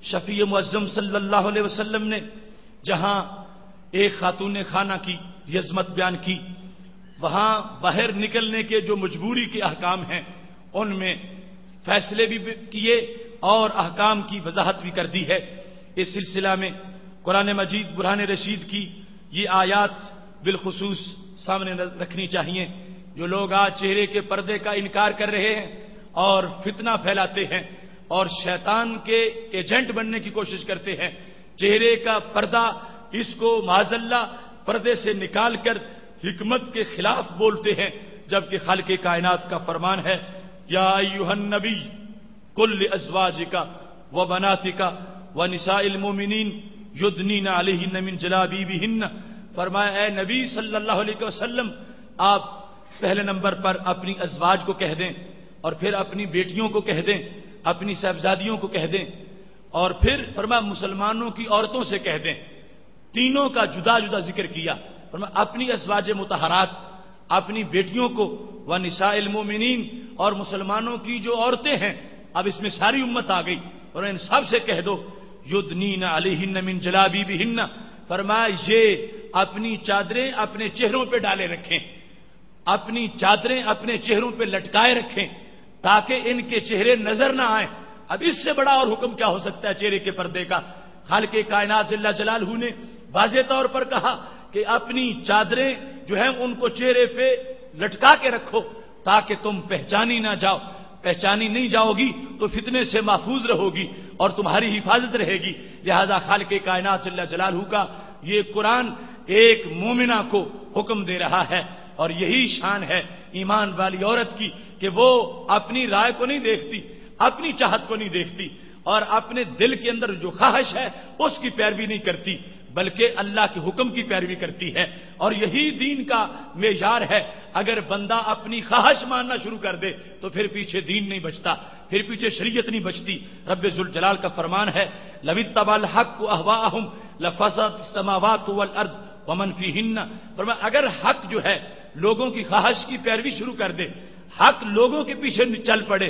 شفیع معظم صلی اللہ علیہ وسلم نے جہاں ایک خاتون خانہ کی عظمت بیان کی، وہاں باہر نکلنے کے جو مجبوری کے احکام ہیں ان میں فیصلے بھی کیے اور احکام کی وضاحت بھی کر دی ہے۔ اس سلسلہ میں قرآن مجید برہان رشید کی یہ آیات بالخصوص سامنے رکھنی چاہیے۔ جو لوگ آج چہرے کے پردے کا انکار کر رہے ہیں اور فتنہ پھیلاتے ہیں اور شیطان کے ایجنٹ بننے کی کوشش کرتے ہیں، چہرے کا پردہ اس کو معاذ اللہ پردے سے نکال کر حکمت کے خلاف بولتے ہیں، جبکہ خالق کائنات کا فرمان ہے یا ایھا النبی قل لازواجک وبناتک ونساء المؤمنین یدنین علیہن من جلابیبہن۔ فرمایا اے نبی صلی اللہ علیہ وسلم آپ پہلے نمبر پر اپنی ازواج کو کہہ دیں، اور پھر اپنی بیٹیوں کو کہہ دیں، اپنی صاحبزادیوں کو کہہ دیں، اور پھر فرمایا مسلمانوں کی عورتوں سے کہہ دیں۔ تینوں کا جدا جدا ذکر کیا، فرمایا اپنی ازواج مطہرات، اپنی بیٹیوں کو، ونساء المؤمنین اور مسلمانوں کی جو عورتیں ہیں، اب اس میں ساری امت آ گئی، اور ان سب سے کہہ دو یدنین علیہن من جلابیبہن، فرمایا یہ اپنی چادریں اپنے چہروں پہ ڈالے رکھیں، اپنی چادریں اپنے چہروں پہ لٹکائے رکھیں تاکہ ان کے چہرے نظر نہ آئیں۔ اب اس سے بڑا اور حکم کیا ہو سکتا ہے چہرے کے پردے کا؟ خالق کائنات جل جلالہ نے واضح طور پر کہا کہ اپنی چادریں جو ہیں ان کو چہرے پہ لٹکا کے رکھو تاکہ تم پہچانی نہ جاؤ، پہچانی نہیں جاؤ گی تو فتنے سے محفوظ رہو گی اور تمہاری حفاظت رہے گی۔ لہذا خالق کائنات جل جلالہ کا یہ قرآن ایک مومنہ کو حکم دے رہا ہے، اور یہی شان ہے ایمان والی عورت کی کہ وہ اپنی رائے کو نہیں دیکھتی، اپنی چاہت کو نہیں دیکھتی، اور اپنے دل کے اندر جو خواہش ہے اس کی پیروی نہیں کرتی، بلکہ اللہ کے حکم کی پیروی کرتی ہے، اور یہی دین کا معیار ہے۔ اگر بندہ اپنی خواہش ماننا شروع کر دے تو پھر پیچھے دین نہیں بچتا، پھر پیچھے شریعت نہیں بچتی۔ رب ذوالجلال کا فرمان ہے لَوِ اتَّبَعَ الْحَقُّ أَهْوَاءَهُمْ لَفَسَدَتِ السَّمَاوَاتُ وَالْأَرْضُ وَمَنْ فِيهِنَّ۔ فرمایا اگر حق جو ہے لوگوں کی خواہش کی پیروی شروع کر دے، حق لوگوں کے پیچھے چل پڑے،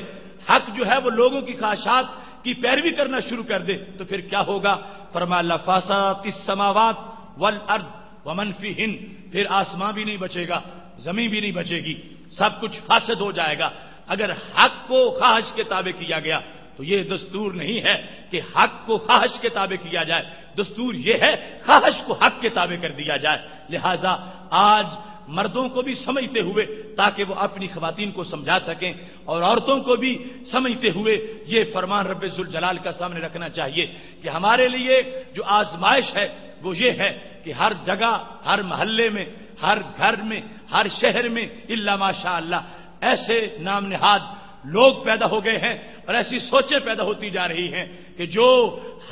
حق جو ہے وہ لوگوں کی خواہشات کی پیروی کرنا شروع کر دے تو پھر کیا ہوگا؟ فرمایا لَفَسَدَتِ السَّمَاوَاتُ وَالْأَرْضُ وَمَنْ فِيهِنَّ، پھر آسمان بھی نہیں بچے گا، زمین بھی نہیں بچے گی، سب کچھ فاسد ہو جائے گا۔ اگر حق کو خواہش کے تابع کیا گیا تو یہ دستور نہیں ہے کہ حق کو خواہش کے تابع کیا جائے، دستور یہ ہے خواہش کو حق کے تابع کر دیا جائے۔ لہذا آج مردوں کو بھی سمجھتے ہوئے تاکہ وہ اپنی خواتین کو سمجھا سکیں، اور عورتوں کو بھی سمجھتے ہوئے یہ فرمان رب ذوالجلال کا سامنے رکھنا چاہیے کہ ہمارے لیے جو آزمائش ہے وہ یہ ہے کہ ہر جگہ، ہر محلے میں، ہر گھر میں، ہر شہر میں الا ماشاء اللہ ایسے نام نہاد لوگ پیدا ہو گئے ہیں اور ایسی سوچیں پیدا ہوتی جا رہی ہیں کہ جو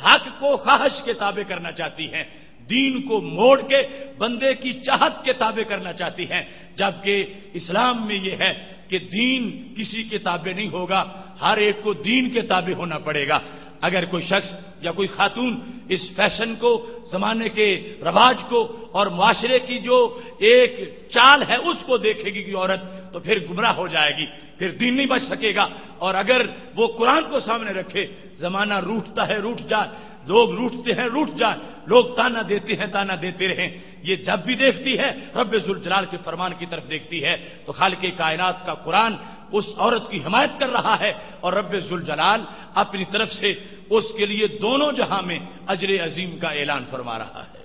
حق کو خواہش کے تابع کرنا چاہتی ہیں، دین کو موڑ کے بندے کی چاہت کے تابع کرنا چاہتی ہیں، جبکہ اسلام میں یہ ہے کہ دین کسی کے تابع نہیں ہوگا، ہر ایک کو دین کے تابع ہونا پڑے گا۔ اگر کوئی شخص یا کوئی خاتون اس فیشن کو، زمانے کے رواج کو اور معاشرے کی جو ایک چال ہے اس کو دیکھے گی کہ عورت، تو پھر گمراہ ہو جائے گی، پھر دین نہیں بچ سکے گا۔ اور اگر وہ قرآن کو سامنے رکھے، زمانہ روٹتا ہے روٹ جائے، لوگ روٹتے ہیں روٹ جائے، لوگ تانا دیتے ہیں تانا دیتے رہیں، یہ جب بھی دیکھتی ہے رب ذوالجلال کے فرمان کی طرف دیکھتی ہے تو خالق کائنات کا قرآن اس عورت کی حمایت کر رہا ہے، اور رب ذوالجلال اپنی طرف سے اس کے لیے دونوں جہاں میں اجر عظیم کا اعلان فرما رہا ہے۔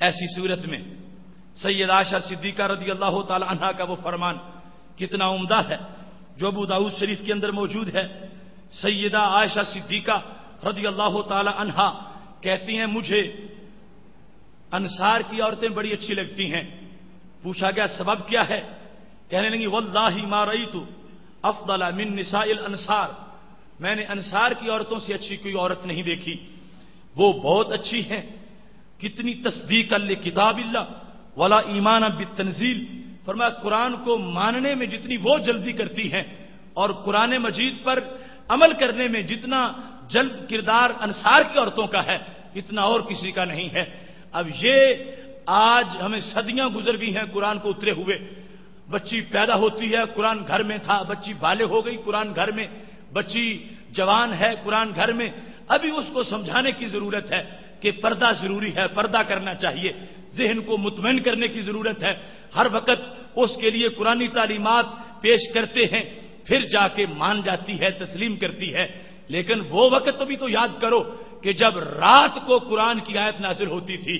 ایسی صورت میں سیدہ عائشہ صدیقہ رضی اللہ تعالی عنہا کا وہ فرمان کتنا عمدہ ہے جو ابو داؤد شریف کے اندر موجود ہے۔ سیدہ عائشہ صدیقہ رضی اللہ تعالی عنہا کہتی ہیں مجھے انصار کی عورتیں بڑی اچھی لگتی ہیں۔ پوچھا گیا سبب کیا ہے؟ کہنے لگی واللہ ما رأیت افضل من نساء الانصار، میں نے انصار کی عورتوں سے اچھی کوئی عورت نہیں دیکھی، وہ بہت اچھی ہیں۔ کتنی تصدیق لکتاب اللہ ولا ایمان بالتنزیل، فرمایا قرآن کو ماننے میں جتنی وہ جلدی کرتی ہیں اور قرآن مجید پر عمل کرنے میں جتنا جلد کردار انصار کی عورتوں کا ہے اتنا اور کسی کا نہیں ہے۔ اب یہ آج ہمیں صدیاں گزر گئی ہیں قرآن کو اترے ہوئے، بچی پیدا ہوتی ہے قرآن گھر میں تھا، بچی بالغ ہو گئی قرآن گھر میں، بچی جوان ہے قرآن گھر میں، ابھی اس کو سمجھانے کی ضرورت ہے کہ پردہ ضروری ہے، پردہ کرنا چاہیے، ذہن کو مطمئن کرنے کی ضرورت ہے، ہر وقت اس کے لیے قرآنی تعلیمات پیش کرتے ہیں، پھر جا کے مان جاتی ہے، تسلیم کرتی ہے۔ لیکن وہ وقت تو بھی تو یاد کرو کہ جب رات کو قرآن کی آیت نازل ہوتی تھی،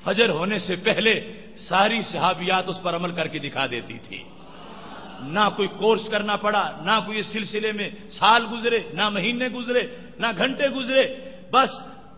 فجر ہونے سے پہلے ساری صحابیات اس پر عمل کر کے دکھا دیتی تھی، نہ کوئی کورس کرنا پڑا، نہ کوئی اس سلسلے میں سال گزرے، نہ مہینے گزرے، نہ گھنٹے گزرے، بس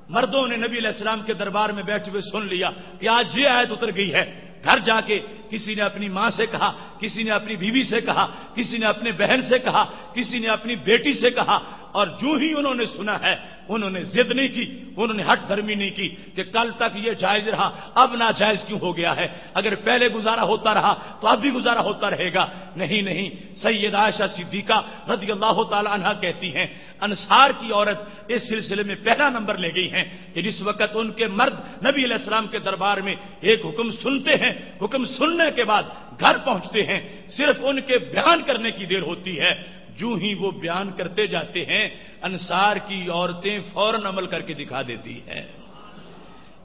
مردوں نے نبی علیہ السلام کے دربار میں بیٹھے ہوئے سن لیا کہ آج یہ آیت اتر گئی ہے۔ گھر جا کے کسی نے اپنی ماں سے کہا، کسی نے اپنی بیوی سے کہا، کسی نے اپنے بہن سے کہا، کسی نے اپنی بیٹی سے کہا، اور جو ہی انہوں نے سنا ہے انہوں نے ضد نہیں کی، انہوں نے ہٹ دھرمی نہیں کی کہ کل تک یہ جائز رہا اب ناجائز کیوں ہو گیا ہے، اگر پہلے گزارا ہوتا رہا تو اب بھی گزارا ہوتا رہے گا۔ نہیں نہیں، سیدہ عائشہ صدیقہ رضی اللہ تعالی عنہا کہتی ہیں انصار کی عورت اس سلسلے میں پہلا نمبر لے گئی ہیں کہ جس وقت ان کے مرد نبی علیہ السلام کے دربار میں ایک حکم سنتے ہیں، حکم سننے کے بعد گھر پہنچتے ہیں، صرف ان کے بیان کرنے کی دیر ہوتی ہے، جو ہی وہ بیان کرتے جاتے ہیں انصار کی عورتیں فوراً عمل کر کے دکھا دیتی ہیں۔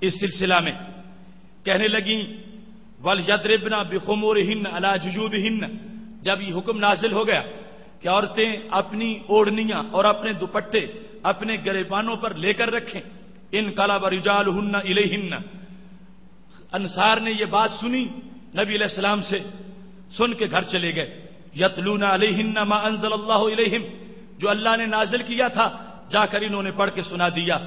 اس سلسلہ میں کہنے لگیں وَلْيَضْرِبْنَ بِخُمُورِهِنَّ عَلَى جُجُوبِهِنَّ، جب یہ حکم نازل ہو گیا کہ عورتیں اپنی اوڑھنیاں اور اپنے دوپٹے اپنے گریبانوں پر لے کر رکھیں، انقلب رجالهن الیہن، انصار نے یہ بات سنی نبی علیہ السلام سے، سن کے گھر چلے گئے، یتلون علیہن ما انزل اللہ الیہم، جو اللہ نے نازل کیا تھا جا کر انہوں نے پڑھ کے سنا دیا۔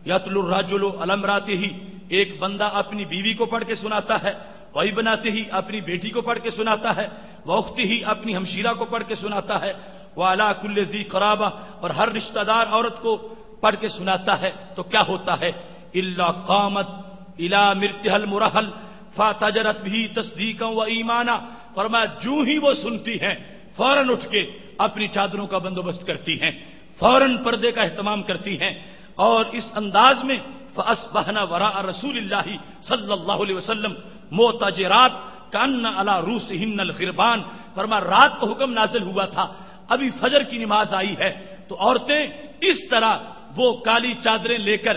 یتلو الرجل علی امرأتہ، ایک بندہ اپنی بیوی کو پڑھ کے سناتا ہے، وابنتہ اپنی بیٹی کو پڑھ کے سناتا ہے، واختہ اپنی ہمشیرہ کو پڑھ کے سناتا ہے، وعلی کل ذی قرابہ اور ہر رشتہ دار عورت کو پڑھ کے سناتا ہے۔ تو کیا ہوتا ہے؟ الا قامت الى مرتها المرحل فاتجرت به تصدیقا و ایمانا. فرمایا جو ہی وہ سنتی ہیں فوراً اٹھ کے اپنی چادروں کا بندوبست کرتی ہیں، فوراً پردے کا اہتمام کرتی ہیں، اور اس انداز میں فاصبحنا وراء رسول اللہ صلی اللہ علیہ وسلم معتجرات کأن علی رؤوسہن الغربان. فرمایا رات کو حکم نازل ہوا تھا، ابھی فجر کی نماز آئی ہے تو عورتیں اس طرح وہ کالی چادریں لے کر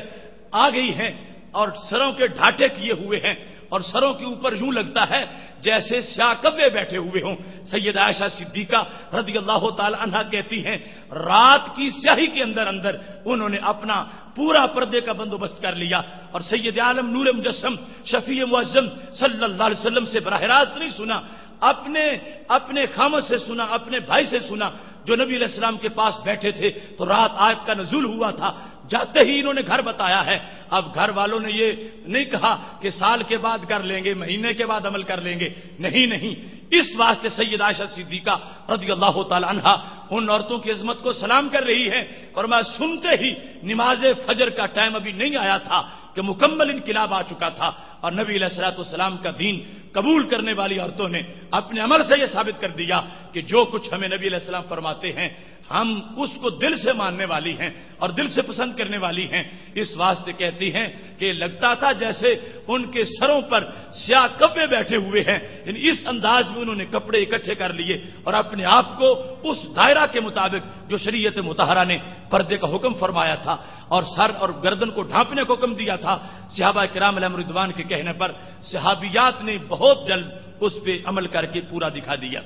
آ گئی ہیں اور سروں کے ڈھاٹے کیے ہوئے ہیں، اور سروں کے اوپر یوں لگتا ہے جیسے سیاہ کبے بیٹھے ہوئے ہوں. سیدہ عائشہ صدیقہ رضی اللہ تعالی عنہا کہتی ہیں رات کی سیاہی کے اندر اندر انہوں نے اپنا پورا پردے کا بندوبست کر لیا، اور سید عالم نور مجسم شفیع معظم صلی اللہ علیہ وسلم سے براہ راست نہیں سنا، اپنے خامد سے سنا، اپنے بھائی سے سنا جو نبی علیہ السلام کے پاس بیٹھے تھے. تو رات آیت کا نزول ہوا تھا، جاتے ہی انہوں نے گھر بتایا ہے. اب گھر والوں نے یہ نہیں کہا کہ سال کے بعد کر لیں گے، مہینے کے بعد عمل کر لیں گے، نہیں. اس واسطے سید عائشہ صدیقہ رضی اللہ تعالی عنہا ان عورتوں کی عظمت کو سلام کر رہی ہے. فرمایا سنتے ہی نماز فجر کا ٹائم ابھی نہیں آیا تھا کہ مکمل انقلاب آ چکا تھا، اور نبی علیہ الصلوۃ والسلام کا دین قبول کرنے والی عورتوں نے اپنے عمل سے یہ ثابت کر دیا کہ جو کچھ ہمیں نبی علیہ السلام فرماتے ہیں ہم اس کو دل سے ماننے والی ہیں اور دل سے پسند کرنے والی ہیں. اس واسطے کہتی ہیں کہ لگتا تھا جیسے ان کے سروں پر سیاہ کپڑے بیٹھے ہوئے ہیں. یعنی اس انداز میں انہوں نے کپڑے اکٹھے کر لیے اور اپنے آپ کو اس دائرہ کے مطابق جو شریعت مطہرہ نے پردے کا حکم فرمایا تھا اور سر اور گردن کو ڈھانپنے کو حکم دیا تھا، صحابہ کرام علیہم رضوان کے کہنے پر صحابیات نے بہت جلد اس پہ عمل کر کے پورا دکھا دیا.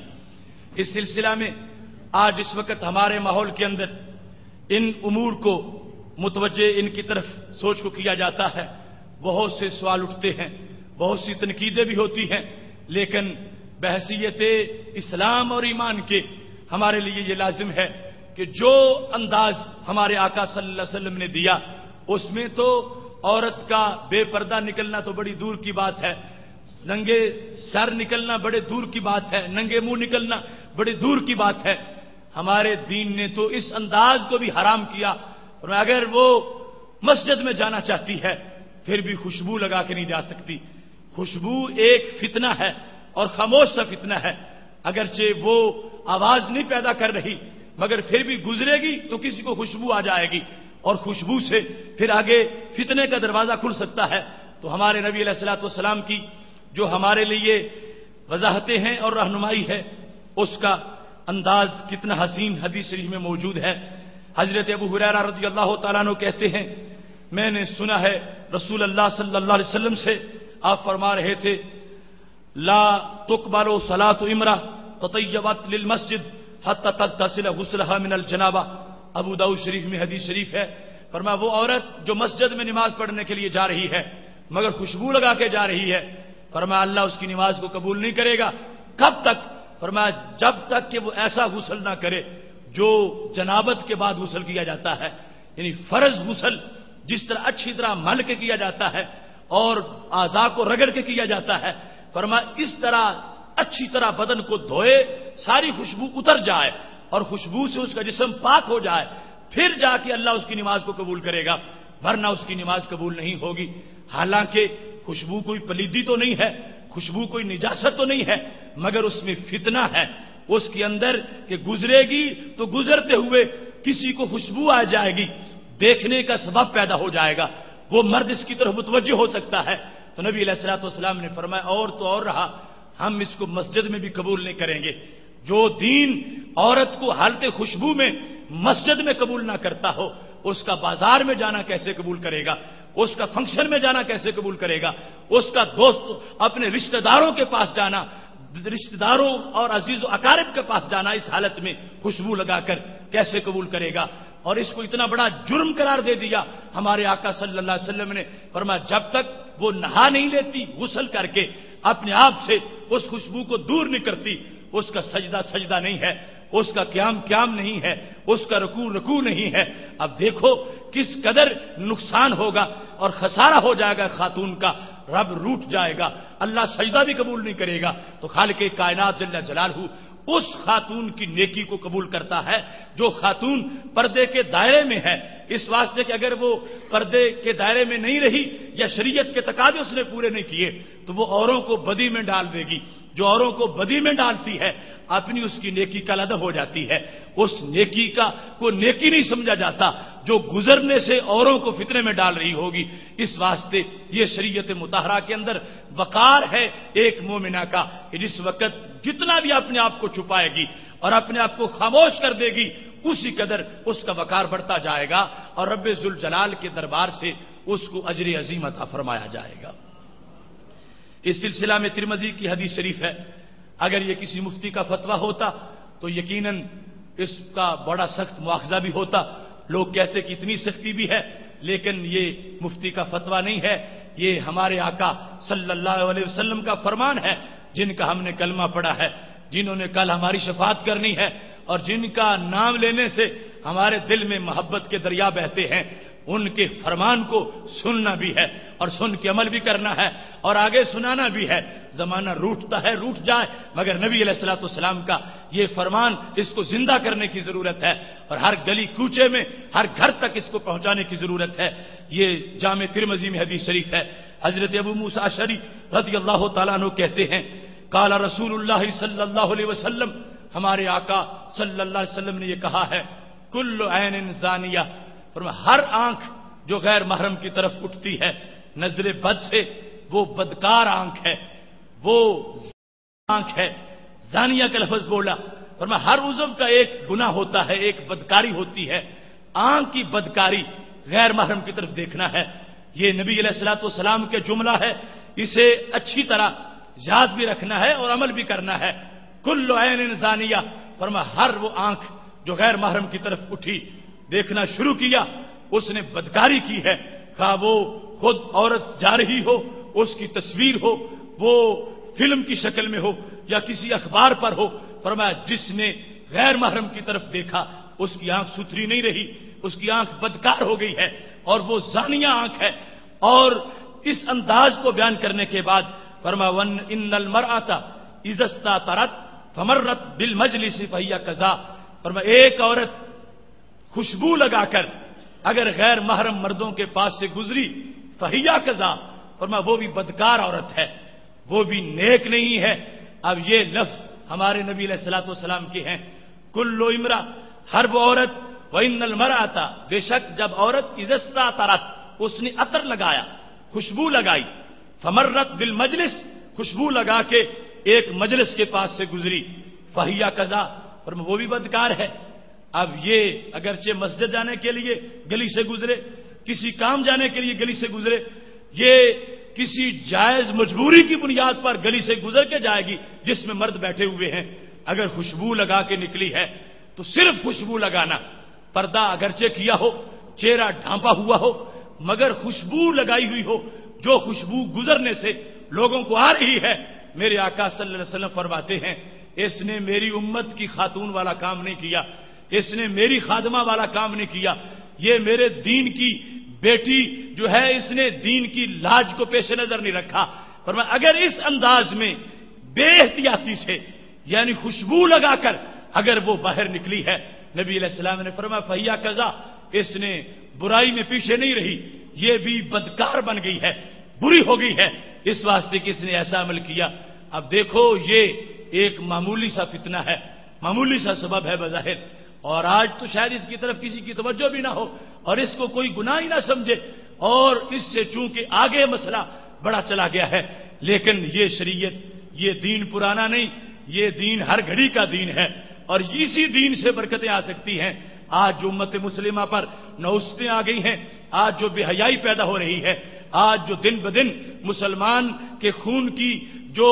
اس سلسلہ میں آج اس وقت ہمارے ماحول کے اندر ان امور کو متوجہ ان کی طرف سوچ کو کیا جاتا ہے. بہت سے سوال اٹھتے ہیں، بہت سی تنقیدیں بھی ہوتی ہیں، لیکن بحیثیت اسلام اور ایمان کے ہمارے لیے یہ لازم ہے کہ جو انداز ہمارے آقا صلی اللہ علیہ وسلم نے دیا اس میں تو عورت کا بے پردہ نکلنا تو بڑی دور کی بات ہے، ننگے سر نکلنا بڑے دور کی بات ہے، ننگے منہ نکلنا بڑی دور کی بات ہے. ہمارے دین نے تو اس انداز کو بھی حرام کیا، اور اگر وہ مسجد میں جانا چاہتی ہے پھر بھی خوشبو لگا کے نہیں جا سکتی. خوشبو ایک فتنہ ہے اور خاموش سا فتنہ ہے، اگرچہ وہ آواز نہیں پیدا کر رہی مگر پھر بھی گزرے گی تو کسی کو خوشبو آ جائے گی، اور خوشبو سے پھر آگے فتنے کا دروازہ کھل سکتا ہے. تو ہمارے نبی علیہ الصلوۃ والسلام کی جو ہمارے لیے وضاحتیں ہیں اور رہنمائی ہے اس کا انداز کتنا حسین حدیث شریف میں موجود ہے. حضرت ابو ہریرہ رضی اللہ تعالیٰ عنہ کہتے ہیں میں نے سنا ہے رسول اللہ صلی اللہ علیہ وسلم سے، آپ فرما رہے تھے لا تقبل صلاۃ امرأ تطیبت للمسجد حتی تغتسل غسلها من الجنابہ. ابو داؤد شریف میں حدیث شریف ہے. فرمایا وہ عورت جو مسجد میں نماز پڑھنے کے لیے جا رہی ہے مگر خوشبو لگا کے جا رہی ہے، فرمایا اللہ اس کی نماز کو قبول نہیں کرے گا. کب تک؟ فرمایا جب تک کہ وہ ایسا غسل نہ کرے جو جنابت کے بعد غسل کیا جاتا ہے، یعنی فرض غسل جس طرح اچھی طرح مل کے کیا جاتا ہے اور اعضاء کو رگڑ کے کیا جاتا ہے، فرمایا اس طرح اچھی طرح بدن کو دھوئے، ساری خوشبو اتر جائے اور خوشبو سے اس کا جسم پاک ہو جائے، پھر جا کے اللہ اس کی نماز کو قبول کرے گا، ورنہ اس کی نماز قبول نہیں ہوگی. حالانکہ خوشبو کوئی پلیدی تو نہیں ہے، خوشبو کوئی نجاست تو نہیں ہے، مگر اس میں فتنہ ہے اس کے اندر کہ گزرے گی تو گزرتے ہوئے کسی کو خوشبو آ جائے گی، دیکھنے کا سبب پیدا ہو جائے گا، وہ مرد اس کی طرف متوجہ ہو سکتا ہے. تو نبی علیہ الصلوۃ والسلام نے فرمایا اور تو اور رہا ہم اس کو مسجد میں بھی قبول نہیں کریں گے. جو دین عورت کو حالت خوشبو میں مسجد میں قبول نہ کرتا ہو اس کا بازار میں جانا کیسے قبول کرے گا، اس کا فنکشن میں جانا کیسے قبول کرے گا، اس کا دوست اپنے رشتہ داروں کے پاس جانا، رشتہ داروں اور عزیز و اقارب کے پاس جانا اس حالت میں خوشبو لگا کر کیسے قبول کرے گا. اور اس کو اتنا بڑا جرم قرار دے دیا ہمارے آقا صلی اللہ علیہ وسلم نے. فرمایا جب تک وہ نہا نہیں لیتی غسل کر کے اپنے آپ سے اس خوشبو کو دور نہیں کرتی اس کا سجدہ سجدہ نہیں ہے، اس کا قیام قیام نہیں ہے، اس کا رکوع رکوع نہیں ہے. اب دیکھو کس قدر نقصان ہوگا اور خسارہ ہو جائے گا خاتون کا، رب روٹ جائے گا، اللہ سجدہ بھی قبول نہیں کرے گا. تو خالق کائنات جل جلالہ اس خاتون کی نیکی کو قبول کرتا ہے جو خاتون پردے کے دائرے میں ہے، اس واسطے کہ اگر وہ پردے کے دائرے میں نہیں رہی یا شریعت کے تقاضے اس نے پورے نہیں کیے تو وہ اوروں کو بدی میں ڈال دے گی، جو اوروں کو بدی میں ڈالتی ہے اپنی اس کی نیکی کا لدغ ہو جاتی ہے، اس نیکی کا کو نیکی نہیں سمجھا جاتا جو گزرنے سے اوروں کو فتنے میں ڈال رہی ہوگی۔ اس واسطے یہ شریعت مطہرہ کے اندر وقار ہے ایک مومنہ کا کہ جس وقت جتنا بھی اپنے آپ کو چھپائے گی اور اپنے آپ کو خاموش کر دے گی اسی قدر اس کا وقار بڑھتا جائے گا اور رب ذوالجلال کے دربار سے اس کو اجر عظیم عطا فرمایا جائے گا۔ اس سلسلہ میں ترمذی کی حدیث شریف ہے، اگر یہ کسی مفتی کا فتویٰ ہوتا تو یقیناً اس کا بڑا سخت مواخذہ بھی ہوتا، لوگ کہتے کہ اتنی سختی بھی ہے، لیکن یہ مفتی کا فتویٰ نہیں ہے، یہ ہمارے آقا صلی اللہ علیہ وسلم کا فرمان ہے، جن کا ہم نے کلمہ پڑھا ہے، جنہوں نے کل ہماری شفاعت کرنی ہے اور جن کا نام لینے سے ہمارے دل میں محبت کے دریا بہتے ہیں، ان کے فرمان کو سننا بھی ہے اور سن کے عمل بھی کرنا ہے اور آگے سنانا بھی ہے۔ زمانہ روٹتا ہے، روٹ جائے، مگر نبی علیہ الصلوۃ والسلام کا یہ فرمان اس کو زندہ کرنے کی ضرورت ہے اور ہر گلی کوچے میں ہر گھر تک اس کو پہنچانے کی ضرورت ہے۔ یہ جامع ترمذی میں حدیث شریف ہے، حضرت ابو موسیٰ اشعری رضی اللہ تعالیٰ عنہ کہتے ہیں قال رسول اللہ صلی اللہ علیہ وسلم، ہمارے آقا صلی اللہ علیہ وسلم نے یہ کہا ہے کل عین زانیہ، ہر آنکھ جو غیر محرم کی طرف اٹھتی ہے نظر بد سے وہ بدکار آنکھ ہے، وہ آنکھ ہے، زانیہ کا لفظ بولا، ہر عضو کا ایک گناہ ہوتا ہے، ایک بدکاری ہوتی ہے، آنکھ کی بدکاری غیر محرم کی طرف دیکھنا ہے، یہ نبی علیہ الصلوۃ والسلام کے جملہ ہے، اسے اچھی طرح یاد بھی رکھنا ہے اور عمل بھی کرنا ہے۔ کل عین زانیہ، ہر وہ آنکھ جو غیر محرم کی طرف اٹھی، دیکھنا شروع کیا، اس نے بدکاری کی ہے، خواہ وہ خود عورت جا رہی ہو، اس کی تصویر ہو، وہ فلم کی شکل میں ہو یا کسی اخبار پر ہو، فرمایا جس نے غیر محرم کی طرف دیکھا اس کی آنکھ ستھری نہیں رہی، اس کی آنکھ بدکار ہو گئی ہے اور وہ زانیہ آنکھ ہے۔ اور اس انداز کو بیان کرنے کے بعد فرمایا ون ان المرأۃ اذا استطرت فمرت بالمجلس فهي كذا، فرمایا ایک عورت خوشبو لگا کر اگر غیر محرم مردوں کے پاس سے گزری فہیا قضا، فرمایا وہ بھی بدکار عورت ہے، وہ بھی نیک نہیں ہے۔ اب یہ لفظ ہمارے نبی علیہ الصلوۃ والسلام کے ہیں، کل امرا، ہر وہ عورت، وان المرأۃ، بے شک جب عورت اذا استطرت، اس نے عطر لگایا، خوشبو لگائی، فمرت بالمجلس، خوشبو لگا کے ایک مجلس کے پاس سے گزری، فہیا قضا، فرمایا وہ بھی بدکار ہے۔ اب یہ اگرچہ مسجد جانے کے لیے گلی سے گزرے، کسی کام جانے کے لیے گلی سے گزرے، یہ کسی جائز مجبوری کی بنیاد پر گلی سے گزر کے جائے گی جس میں مرد بیٹھے ہوئے ہیں، اگر خوشبو لگا کے نکلی ہے تو صرف خوشبو لگانا، پردہ اگرچہ کیا ہو، چہرہ ڈھانپا ہوا ہو، مگر خوشبو لگائی ہوئی ہو، جو خوشبو گزرنے سے لوگوں کو آ رہی ہے، میرے آقا صلی اللہ علیہ وسلم فرماتے ہیں اس نے میری امت کی خاتون والا کام نہیں کیا، اس نے میری خادمہ والا کام نہیں کیا، یہ میرے دین کی بیٹی جو ہے اس نے دین کی لاج کو پیش نظر نہیں رکھا۔ فرمایا اگر اس انداز میں بے احتیاطی سے یعنی خوشبو لگا کر اگر وہ باہر نکلی ہے، نبی علیہ السلام نے فرمایا فہیا قضا، اس نے برائی میں پیچھے نہیں رہی، یہ بھی بدکار بن گئی ہے، بری ہو گئی ہے، اس واسطے کہ اس نے ایسا عمل کیا۔ اب دیکھو یہ ایک معمولی سا فتنہ ہے، معمولی سا سبب ہے بظاہر، اور آج تو شاید اس کی طرف کسی کی توجہ بھی نہ ہو اور اس کو کوئی گناہ ہی نہ سمجھے، اور اس سے چونکہ آگے مسئلہ بڑا چلا گیا ہے، لیکن یہ شریعت، یہ دین پرانا نہیں، یہ دین ہر گھڑی کا دین ہے اور اسی دین سے برکتیں آ سکتی ہیں۔ آج جو امت مسلمہ پر نوستیں آ گئی ہیں، آج جو بے حیائی پیدا ہو رہی ہے، آج جو دن بدن مسلمان کے خون کی جو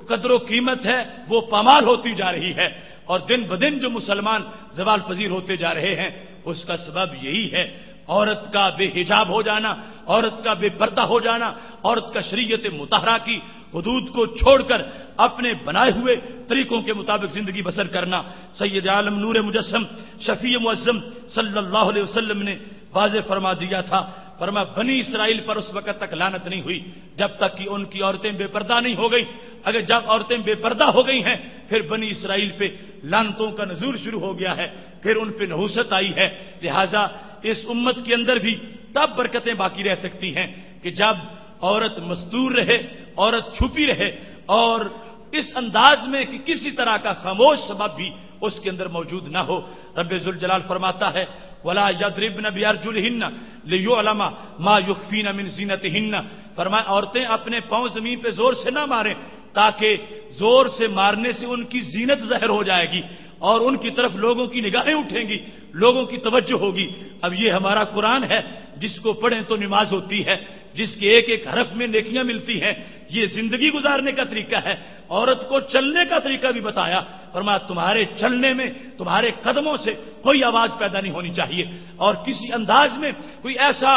قدر و قیمت ہے وہ پامال ہوتی جا رہی ہے، اور دن بدن جو مسلمان زوال پذیر ہوتے جا رہے ہیں، اس کا سبب یہی ہے عورت کا بے حجاب ہو جانا، عورت کا بے پردہ ہو جانا، عورت کا شریعت مطہرہ کی حدود کو چھوڑ کر اپنے بنائے ہوئے طریقوں کے مطابق زندگی بسر کرنا۔ سید عالم نور مجسم شفیع معظم صلی اللہ علیہ وسلم نے واضح فرما دیا تھا، فرمایا بنی اسرائیل پر اس وقت تک لعنت نہیں ہوئی جب تک کہ ان کی عورتیں بے پردہ نہیں ہو گئی، اگر جب عورتیں بے پردہ ہو گئی ہیں پھر بنی اسرائیل پہ لعنتوں کا نزول شروع ہو گیا ہے، پھر ان پہ نحوست آئی ہے۔ لہذا اس امت کے اندر بھی تب برکتیں باقی رہ سکتی ہیں کہ جب عورت مستور رہے، عورت چھپی رہے، اور اس انداز میں کہ کسی طرح کا خاموش سبب بھی اس کے اندر موجود نہ ہو۔ رب ذوالجلال فرماتا ہے وَلَا يَضْرِبْنَ بِأَرْجُلِهِنَّ لِيُعْلَمَ مَا يُخْفِينَ مِنْ زِينَتِهِنَّ، فرمایا عورتیں اپنے پاؤں زمین پہ زور سے نہ ماریں، تاکہ زور سے مارنے سے ان کی زینت ظاہر ہو جائے گی اور ان کی طرف لوگوں کی نگاہیں اٹھیں گی، لوگوں کی توجہ ہوگی۔ اب یہ ہمارا قرآن ہے، جس کو پڑھیں تو نماز ہوتی ہے، جس کے ایک ایک حرف میں نیکیاں ملتی ہیں، یہ زندگی گزارنے کا طریقہ ہے۔ عورت کو چلنے کا طریقہ بھی بتایا، فرمایا تمہارے چلنے میں، تمہارے قدموں سے کوئی آواز پیدا نہیں ہونی چاہیے، اور کسی انداز میں کوئی ایسا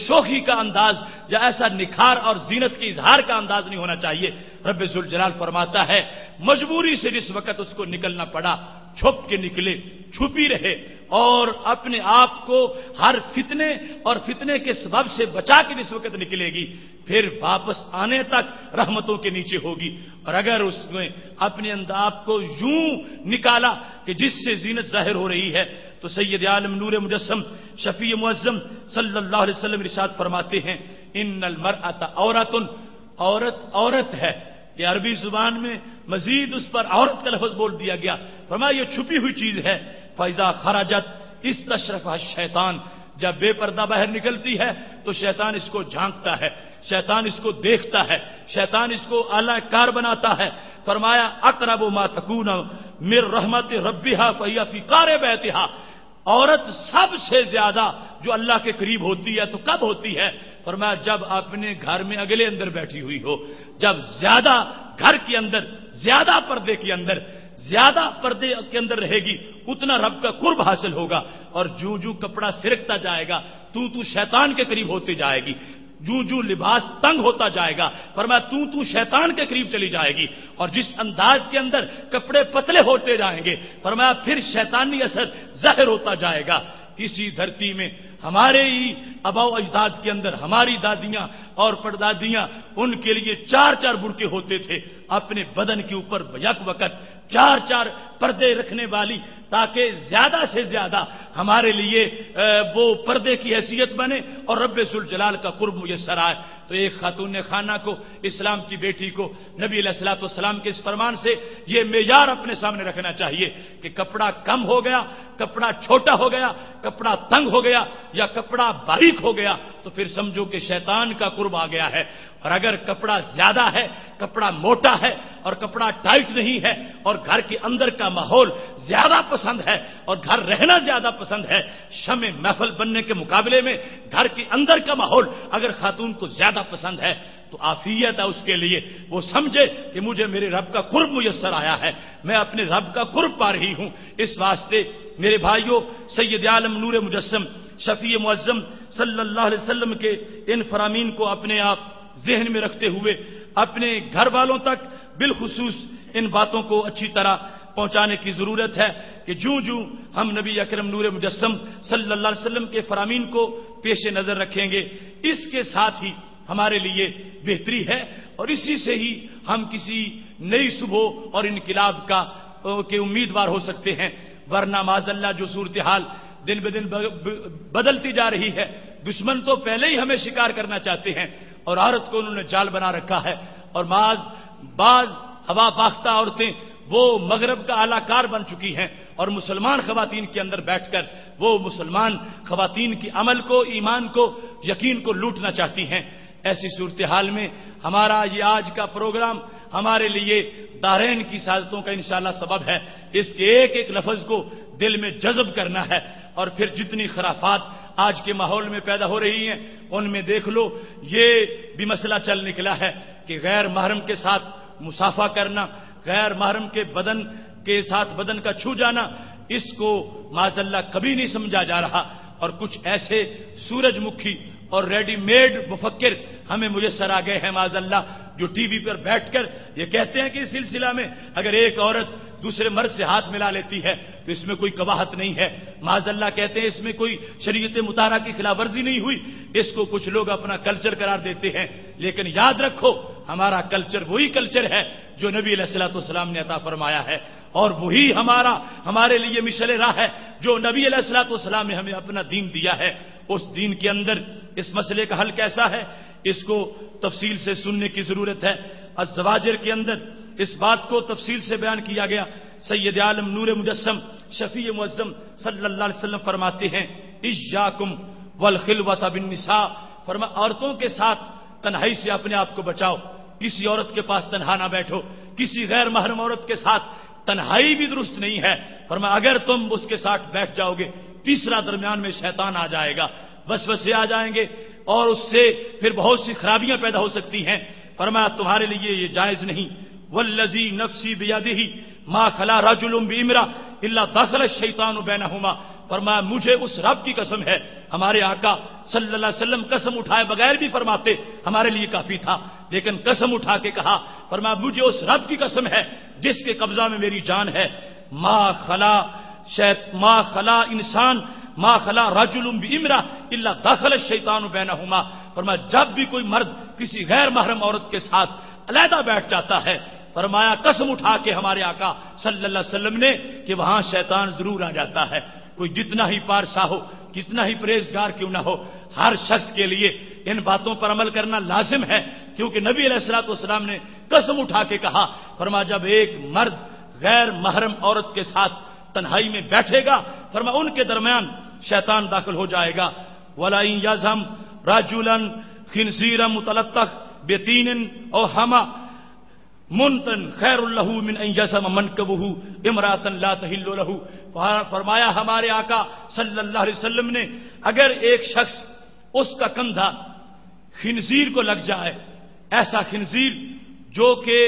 شوخی کا انداز یا ایسا نکھار اور زینت کے اظہار کا انداز نہیں ہونا چاہیے۔ رب ذوالجلال فرماتا ہے مجبوری سے جس وقت اس کو نکلنا پڑا، چھپ کے نکلے، چھپی رہے، اور اپنے آپ کو ہر فتنے اور فتنے کے سبب سے بچا کے جس وقت نکلے گی، پھر واپس آنے تک رحمتوں کے نیچے ہوگی۔ اور اگر اس نے اپنے آپ کو یوں نکالا کہ جس سے زینت ظاہر ہو رہی ہے، تو سید عالم نور مجسم شفیع معظم صلی اللہ علیہ وسلم ارشاد فرماتے ہیں ان المرأۃ عورۃ، عورت عورت ہے۔ یہ عربی زبان میں مزید اس پر عورت کا لفظ بول دیا گیا، فرمایا یہ چھپی ہوئی چیز ہے۔ فَإِذَا خَرَجَتْ اسْتَشْرَفَهَا الشَّيْطَانُ، جب بے پردہ باہر نکلتی ہے تو شیطان اس کو جھانکتا ہے، شیطان اس کو دیکھتا ہے، شیطان اس کو اعلی کار بناتا ہے۔ فرمایا اقرب ما تکون من رحمت ربها فهي في قعر بیتها، عورت سب سے زیادہ جو اللہ کے قریب ہوتی ہے تو کب ہوتی ہے؟ فرمایا جب اپنے گھر میں اگلے اندر بیٹھی ہوئی ہو، جب زیادہ گھر کے اندر، زیادہ پردے کے اندر، زیادہ پردے کے اندر رہے گی، اتنا رب کا قرب حاصل ہوگا، اور جو جو کپڑا سرکتا جائے گا تو شیطان کے قریب ہوتے جائے گی، جو لباس تنگ ہوتا جائے گا، فرمایا تو شیطان کے قریب چلی جائے گی، اور جس انداز کے اندر کپڑے پتلے ہوتے جائیں گے، فرمایا پھر شیطانی اثر ظاہر ہوتا جائے گا۔ اسی دھرتی میں ہمارے ہی آباء و اجداد کے اندر ہماری دادیاں اور پردادیاں، ان کے لیے 4 برقعے ہوتے تھے اپنے بدن کے اوپر یک وقت، 4 پردے رکھنے والی، تاکہ زیادہ سے زیادہ ہمارے لیے وہ پردے کی حیثیت بنے اور رب ذوالجلال کا قرب میسر آئے۔ تو ایک خاتون خانہ کو، اسلام کی بیٹی کو، نبی علیہ الصلوۃ والسلام کے اس فرمان سے یہ معیار اپنے سامنے رکھنا چاہیے کہ کپڑا کم ہو گیا، کپڑا چھوٹا ہو گیا، کپڑا تنگ ہو گیا یا کپڑا باریک ہو گیا تو پھر سمجھو کہ شیطان کا قرب آ گیا ہے۔ اور اگر کپڑا زیادہ ہے، کپڑا موٹا ہے اور کپڑا ٹائٹ نہیں ہے، اور گھر کے اندر کا ماحول زیادہ پسند ہے اور گھر رہنا زیادہ پسند ہے، شمع محفل بننے کے مقابلے میں گھر کے اندر کا ماحول اگر خاتون کو زیادہ پسند ہے تو عافیت ہے اس کے لیے، وہ سمجھے کہ مجھے میرے رب کا قرب میسر آیا ہے، میں اپنے رب کا قرب پا رہی ہوں۔ اس واسطے میرے بھائیوں، سید عالم نور مجسم شفیع معظم صلی اللہ علیہ وسلم کے ان فرامین کو اپنے آپ ذہن میں رکھتے ہوئے اپنے گھر والوں تک بالخصوص ان باتوں کو اچھی طرح پہنچانے کی ضرورت ہے کہ جو ہم نبی اکرم نور مجسم صلی اللہ علیہ وسلم کے فرامین کو پیش نظر رکھیں گے، اس کے ساتھ ہی ہمارے لیے بہتری ہے، اور اسی سے ہی ہم کسی نئی صبح اور انقلاب کے امیدوار ہو سکتے ہیں۔ ورنہ معاذ اللہ جو صورتحال دن بدن بدلتی جا رہی ہے، دشمن تو پہلے ہی ہمیں شکار کرنا چاہتے ہیں، اور عورت کو انہوں نے جال بنا رکھا ہے، اور بعض ہوا باختہ عورتیں وہ مغرب کا اعلی کار بن چکی ہیں، اور مسلمان خواتین کے اندر بیٹھ کر وہ مسلمان خواتین کی عمل کو، ایمان کو، یقین کو لوٹنا چاہتی ہیں۔ ایسی صورتحال میں ہمارا یہ آج کا پروگرام ہمارے لیے دارین کی سعادتوں کا انشاءاللہ سبب ہے۔ اس کے ایک ایک لفظ کو دل میں جذب کرنا ہے، اور پھر جتنی خرافات آج کے ماحول میں پیدا ہو رہی ہیں ان میں دیکھ لو، یہ بھی مسئلہ چل نکلا ہے کہ غیر محرم کے ساتھ مصافحہ کرنا، غیر محرم کے بدن کے ساتھ بدن کا چھو جانا، اس کو معاذ اللہ کبھی نہیں سمجھا جا رہا، اور کچھ ایسے سورج مکھی اور ریڈی میڈ مفکر ہمیں میسر آ گئے ہیں معاذ اللہ، جو ٹی وی پر بیٹھ کر یہ کہتے ہیں کہ اس سلسلہ میں اگر ایک عورت دوسرے مرد سے ہاتھ ملا لیتی ہے تو اس میں کوئی قباحت نہیں ہے، معاذ اللہ کہتے ہیں اس میں کوئی شریعت مطہرہ کی خلاف ورزی نہیں ہوئی، اس کو کچھ لوگ اپنا کلچر قرار دیتے ہیں۔ لیکن یاد رکھو ہمارا کلچر وہی کلچر ہے جو نبی علیہ الصلوۃ والسلام نے عطا فرمایا ہے، اور وہی ہمارے لیے مشعل راہ ہے جو نبی علیہ الصلوۃ والسلام نے ہمیں اپنا دین دیا ہے۔ اس دین کے اندر اس مسئلے کا حل کیسا ہے، اس کو تفصیل سے سننے کی ضرورت ہے۔ الزواجر کے اندر اس بات کو تفصیل سے بیان کیا گیا۔ سید عالم نور مجسم شفیع معظم صلی اللہ علیہ وسلم فرماتے ہیں ایاکم والخلوۃ بالنساء، فرمایا عورتوں کے ساتھ تنہائی سے اپنے آپ کو بچاؤ، کسی عورت کے پاس تنہا نہ بیٹھو، کسی غیر محرم عورت کے ساتھ تنہائی بھی درست نہیں ہے۔ فرمایا اگر تم اس کے ساتھ بیٹھ جاؤ گے، تیسرا درمیان میں شیطان آ جائے گا، وسوسے آ جائیں گے اور اس سے پھر بہت سی خرابیاں پیدا ہو سکتی ہیں۔ فرمایا تمہارے لیے یہ جائز نہیں۔ والذی نفسی بیدہ ما خلا رجل بامرأة الا دخل الشیطان بینہما، فرمایا مجھے اس رب کی قسم ہے، ہمارے آقا صلی اللہ علیہ وسلم قسم اٹھائے بغیر بھی فرماتے ہمارے لیے کافی تھا، لیکن قسم اٹھا کے کہا، فرمایا مجھے اس رب کی قسم ہے جس کے قبضہ میں میری جان ہے، ما خلا رجل بامرأة الا دخل الشیطان بینہما، فرمایا جب بھی کوئی مرد کسی غیر محرم عورت کے ساتھ علیحدہ بیٹھ جاتا ہے، فرمایا قسم اٹھا کے ہمارے آقا صلی اللہ علیہ وسلم نے کہ وہاں شیطان ضرور آ جاتا ہے۔ کوئی جتنا ہی پارسا ہو، کتنا ہی پرہیزگار کیوں نہ ہو، ہر شخص کے لیے ان باتوں پر عمل کرنا لازم ہے، کیونکہ نبی علیہ الصلوۃ والسلام نے قسم اٹھا کے کہا، فرمایا جب ایک مرد غیر محرم عورت کے ساتھ تنہائی میں بیٹھے گا، فرمایا ان کے درمیان شیطان داخل ہو جائے گا۔ وَلَئِن يَزْهَمْ رَجُلًا خِنْزِيرًا مُتَلَطَّخ بِطِينٍ أَوْ حَمَى منتن خیر اللہ من ان یزم منکبہ امرأۃ لا تحل لہ، فرمایا ہمارے آقا صلی اللہ علیہ وسلم نے اگر ایک شخص اس کا کندھا خنزیر کو لگ جائے، ایسا خنزیر جو کہ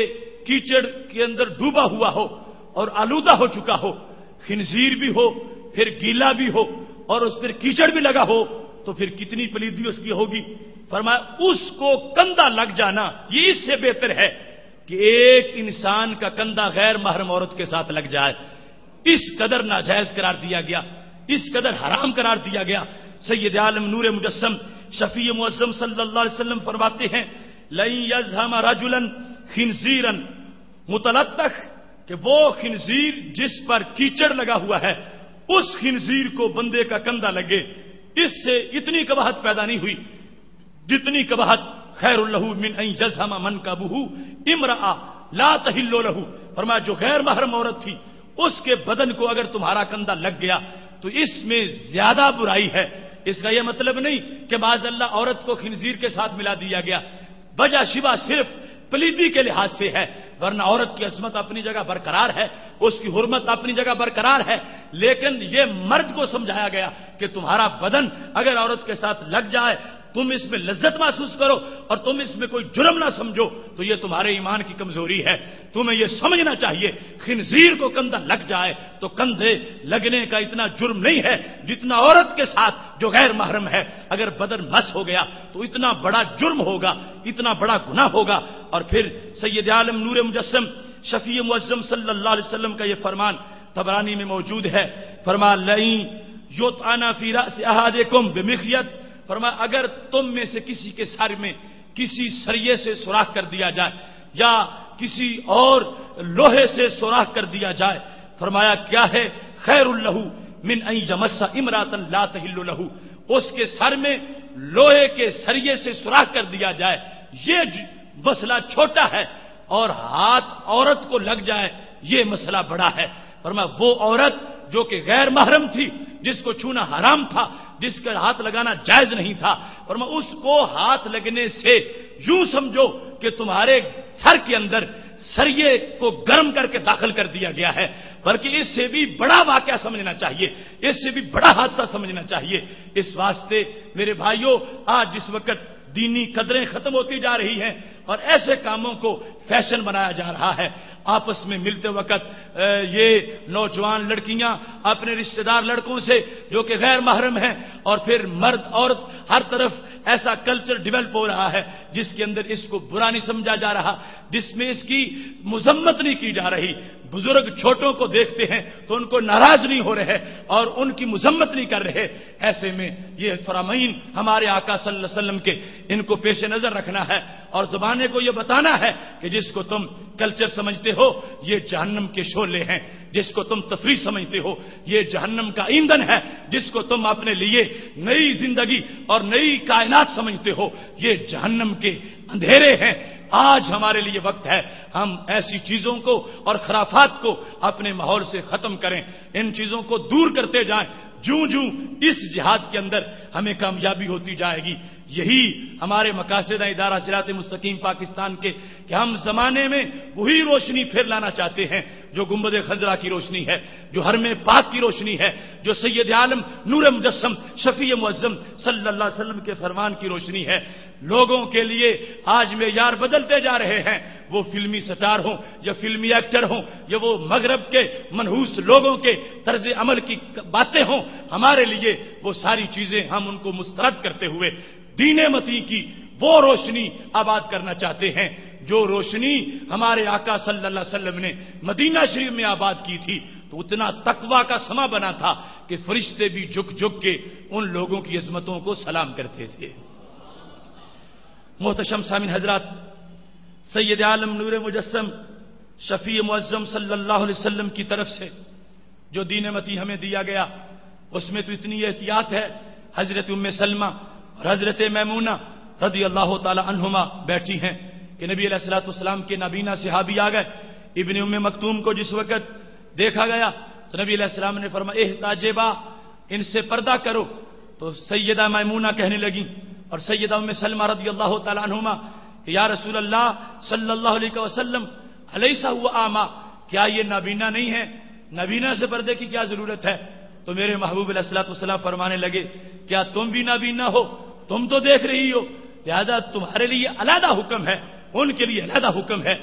کیچڑ کے اندر ڈوبا ہوا ہو اور آلودہ ہو چکا ہو، خنزیر بھی ہو پھر گیلا بھی ہو اور اس پر کیچڑ بھی لگا ہو، تو پھر کتنی پلیدی اس کی ہوگی۔ فرمایا اس کو کندھا لگ جانا یہ اس سے بہتر ہے کہ ایک انسان کا کندھا غیر محرم عورت کے ساتھ لگ جائے۔ اس قدر ناجائز قرار دیا گیا، اس قدر حرام قرار دیا گیا۔ سید عالم نور مجسم شفیع معظم صلی اللہ علیہ وسلم فرماتے ہیں لَن يَزْهَمَ رَجُلًا خِنْزِيرًا مُتَلَطَّخ، کہ وہ خنزیر جس پر کیچڑ لگا ہوا ہے اس خنزیر کو بندے کا کندھا لگے، اس سے اتنی قباحت پیدا نہیں ہوئی جتنی قباحت خیر اللہ من ان یزہم منکبہ امرأۃ لا تحل لہ، فرمایا جو غیر محرم عورت تھی اس کے بدن کو اگر تمہارا کندھا لگ گیا تو اس میں زیادہ برائی ہے۔ اس کا یہ مطلب نہیں کہ معاذ اللہ عورت کو خنزیر کے ساتھ ملا دیا گیا، بجا شبہ صرف پلیدی کے لحاظ سے ہے، ورنہ عورت کی عظمت اپنی جگہ برقرار ہے، اس کی حرمت اپنی جگہ برقرار ہے، لیکن یہ مرد کو سمجھایا گیا کہ تمہارا بدن اگر عورت کے ساتھ لگ جائے تم اس میں لذت محسوس کرو اور تم اس میں کوئی جرم نہ سمجھو، تو یہ تمہارے ایمان کی کمزوری ہے۔ تمہیں یہ سمجھنا چاہیے خنزیر کو کندھا لگ جائے تو کندھے لگنے کا اتنا جرم نہیں ہے جتنا عورت کے ساتھ جو غیر محرم ہے اگر بدن مس ہو گیا تو اتنا بڑا جرم ہوگا، اتنا بڑا گناہ ہوگا۔ اور پھر سید عالم نور مجسم شفیع معظم صلی اللہ علیہ وسلم کا یہ فرمان طبرانی میں موجود ہے، فرمایا لئن یطعن فی رأس احدکم بمخیط، فرمایا اگر تم میں سے کسی کے سر میں کسی سریے سے سوراخ کر دیا جائے یا کسی اور لوہے سے سوراخ کر دیا جائے، فرمایا کیا ہے خیر اللہ من ان یمس امرأۃ لا تحل لہ، اس کے سر میں لوہے کے سریے سے سوراخ کر دیا جائے، یہ مسئلہ چھوٹا ہے، اور ہاتھ عورت کو لگ جائے یہ مسئلہ بڑا ہے۔ فرمایا وہ عورت جو کہ غیر محرم تھی، جس کو چھونا حرام تھا، جس کا ہاتھ لگانا جائز نہیں تھا، فرمایا اس کو ہاتھ لگنے سے یوں سمجھو کہ تمہارے سر کے اندر سریے کو گرم کر کے داخل کر دیا گیا ہے، بلکہ اس سے بھی بڑا واقعہ سمجھنا چاہیے، اس سے بھی بڑا حادثہ سمجھنا چاہیے۔ اس واسطے میرے بھائیوں، آج جس وقت دینی قدریں ختم ہوتی جا رہی ہیں اور ایسے کاموں کو فیشن بنایا جا رہا ہے، آپس میں ملتے وقت یہ نوجوان لڑکیاں اپنے رشتہ دار لڑکوں سے جو کہ غیر محرم ہیں، اور پھر مرد عورت ہر طرف ایسا کلچر ڈیولپ ہو رہا ہے جس کے اندر اس کو برا نہیں سمجھا جا رہا، جس میں اس کی مذمت نہیں کی جا رہی بزرگ چھوٹوں کو دیکھتے ہیں تو ان کو ناراض نہیں ہو رہے اور ان کی مذمت نہیں کر رہے. ایسے میں یہ فرامین ہمارے آقا صلی اللہ علیہ وسلم کے ان کو پیش نظر رکھنا ہے اور زمانے کو یہ بتانا ہے کہ جس کو تم کلچر سمجھتے ہو یہ جہنم کے شعلے ہیں، جس کو تم تفریح سمجھتے ہو یہ جہنم کا ایندھن ہے، جس کو تم اپنے لیے نئی زندگی اور نئی کائنات سمجھتے ہو یہ جہنم کے اندھیرے ہیں. آج ہمارے لیے وقت ہے ہم ایسی چیزوں کو اور خرافات کو اپنے ماحول سے ختم کریں، ان چیزوں کو دور کرتے جائیں. جوں جوں اس جہاد کے اندر ہمیں کامیابی ہوتی جائے گی، یہی ہمارے مقاصد ادارہ صراط مستقیم پاکستان کے کہ ہم زمانے میں وہی روشنی پھر لانا چاہتے ہیں جو گنبد خضرا کی روشنی ہے، جو حرم پاک کی روشنی ہے، جو سید عالم نور مجسم شفیع معظم صلی اللہ علیہ وسلم کے فرمان کی روشنی ہے. لوگوں کے لیے آج معیار بدلتے جا رہے ہیں، وہ فلمی سٹار ہوں یا فلمی ایکٹر ہوں یا وہ مغرب کے منحوس لوگوں کے طرز عمل کی باتیں ہوں. ہمارے لیے وہ ساری چیزیں ہم ان کو مسترد کرتے ہوئے دین متی کی وہ روشنی آباد کرنا چاہتے ہیں جو روشنی ہمارے آقا صلی اللہ علیہ وسلم نے مدینہ شریف میں آباد کی تھی. تو اتنا تقویٰ کا سما بنا تھا کہ فرشتے بھی جھک جھک کے ان لوگوں کی عظمتوں کو سلام کرتے تھے. محتشم سامعین حضرات، سید عالم نور مجسم شفیع معظم صلی اللہ علیہ وسلم کی طرف سے جو دین متی ہمیں دیا گیا اس میں تو اتنی احتیاط ہے. حضرت ام سلمہ اور حضرت میمونہ رضی اللہ تعالی عنہما بیٹھی ہیں کہ نبی علیہ الصلوۃ والسلام کے نابینا صحابی آ گئے. ابن ام مکتوم کو جس وقت دیکھا گیا تو نبی علیہ السلام نے فرمایا احتاجبا، ان سے پردہ کرو. تو سیدہ میمونہ کہنے لگیں اور سیدہ ام سلمہ رضی اللہ تعالی عنہما کہ یا رسول اللہ صلی اللہ علیہ وسلم الیس هو اعمی، کیا یہ نابینا نہیں ہے؟ نابینا سے پردے کی کیا ضرورت ہے؟ تو میرے محبوب علیہ الصلوۃ والسلام فرمانے لگے کیا تم بھی نابینا ہو؟ تم تو دیکھ رہی ہو، لہذا تمہارے لیے علیحدہ حکم ہے، ان کے لیے علیحدہ حکم ہے.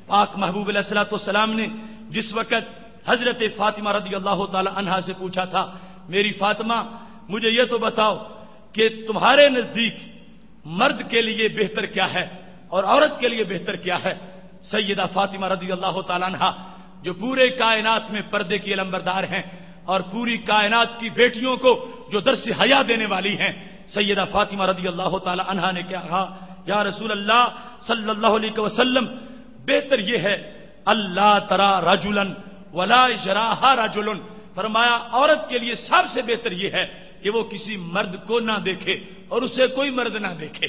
پاک محبوب علیہ الصلوۃ والسلام نے جس وقت حضرت فاطمہ رضی اللہ تعالی عنہا سے پوچھا تھا میری فاطمہ مجھے یہ تو بتاؤ کہ تمہارے نزدیک مرد کے لیے بہتر کیا ہے اور عورت کے لیے بہتر کیا ہے؟ سیدہ فاطمہ رضی اللہ تعالی عنہا جو پورے کائنات میں پردے کی علمبردار ہیں اور پوری کائنات کی بیٹیوں کو جو درس حیا دینے والی ہیں، سیدہ فاطمہ رضی اللہ تعالی عنہا نے کہا یا رسول اللہ صلی اللہ علیہ وسلم بہتر یہ ہے اللہ ترى رجلا ولا يراها رجل، فرمایا عورت کے لیے سب سے بہتر یہ ہے کہ وہ کسی مرد کو نہ دیکھے اور اسے کوئی مرد نہ دیکھے.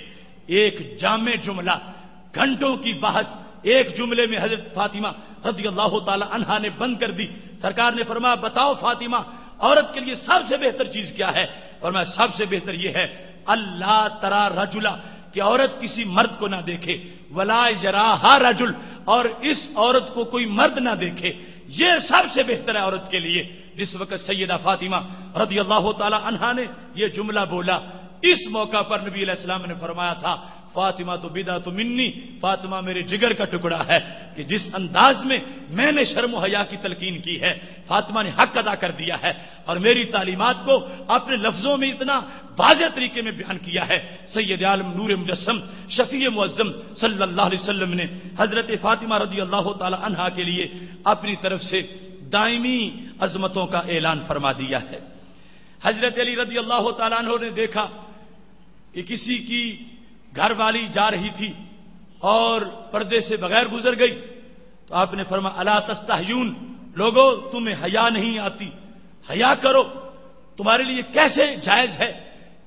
ایک جامع جملہ، گھنٹوں کی بحث ایک جملے میں حضرت فاطمہ رضی اللہ تعالی عنہا نے بند کر دی. سرکار نے فرمایا بتاؤ فاطمہ عورت کے لیے سب سے بہتر چیز کیا ہے؟ فرمایا سب سے بہتر یہ ہے اللہ ترى رجلا، کہ عورت کسی مرد کو نہ دیکھے، ولا يراها رجل، اور اس عورت کو کوئی مرد نہ دیکھے. یہ سب سے بہتر ہے عورت کے لیے. جس وقت سیدہ فاطمہ رضی اللہ تعالی عنہا نے یہ جملہ بولا اس موقع پر نبی علیہ السلام نے فرمایا تھا فاطمہ تو بدعت منی، فاطمہ میرے جگر کا ٹکڑا ہے. کہ جس انداز میں نے شرم و حیا کی تلقین کی ہے فاطمہ نے حق ادا کر دیا ہے اور میری تعلیمات کو اپنے لفظوں میں اتنا واضح طریقے میں بیان کیا ہے. سید عالم نور مجسم شفیع معظم صلی اللہ علیہ وسلم نے حضرت فاطمہ رضی اللہ تعالی عنہا کے لیے اپنی طرف سے دائمی عظمتوں کا اعلان فرما دیا ہے. حضرت علی رضی اللہ تعالیٰ عنہ نے دیکھا کہ کسی کی گھر والی جا رہی تھی اور پردے سے بغیر گزر گئی تو آپ نے فرمایا الا تستحیون، لوگو تمہیں حیا نہیں آتی، حیا کرو. تمہارے لیے کیسے جائز ہے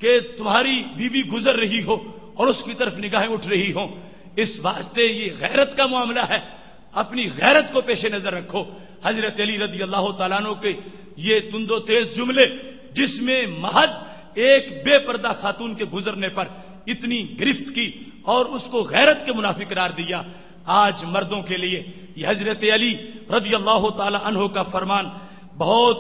کہ تمہاری بیوی گزر رہی ہو اور اس کی طرف نگاہیں اٹھ رہی ہوں؟ اس واسطے یہ غیرت کا معاملہ ہے، اپنی غیرت کو پیش نظر رکھو. حضرت علی رضی اللہ تعالیٰ عنہ کے یہ تند و تیز جملے جس میں محض ایک بے پردہ خاتون کے گزرنے پر اتنی گرفت کی اور اس کو غیرت کے منافی قرار دیا. آج مردوں کے لیے یہ حضرت علی رضی اللہ تعالی عنہ کا فرمان بہت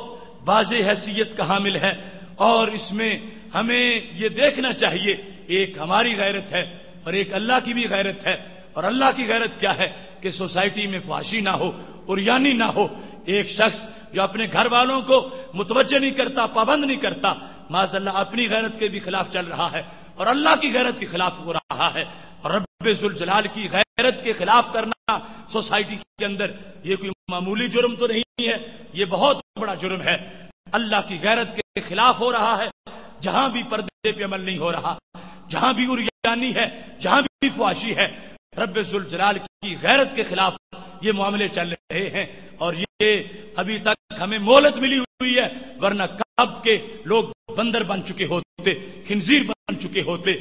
واضح حیثیت کا حامل ہے اور اس میں ہمیں یہ دیکھنا چاہیے ایک ہماری غیرت ہے اور ایک اللہ کی بھی غیرت ہے. اور اللہ کی غیرت کیا ہے کہ سوسائٹی میں فحاشی نہ ہو، عریانی نہ ہو. ایک شخص جو اپنے گھر والوں کو متوجہ نہیں کرتا، پابند نہیں کرتا، معاذ اللہ اپنی غیرت کے بھی خلاف چل رہا ہے اور اللہ کی غیرت کے خلاف ہو رہا ہے. اور رب ذوالجلال کی غیرت کے خلاف کرنا سوسائٹی کے اندر یہ کوئی معمولی جرم تو نہیں ہے، یہ بہت بڑا جرم ہے، اللہ کی غیرت کے خلاف ہو رہا ہے۔ جہاں بھی پردے پہ عمل نہیں ہو رہا، جہاں بھی عریانی ہے، جہاں بھی فحاشی ہے، رب ذوالجلال کی غیرت کے خلاف یہ معاملے چل رہے ہیں، اور یہ ابھی تک ہمیں مہلت ملی ہوئی ہے، ورنہ کب کے لوگ بندر بن چکے ہوتے، خنزیر بن چکے ہوتے۔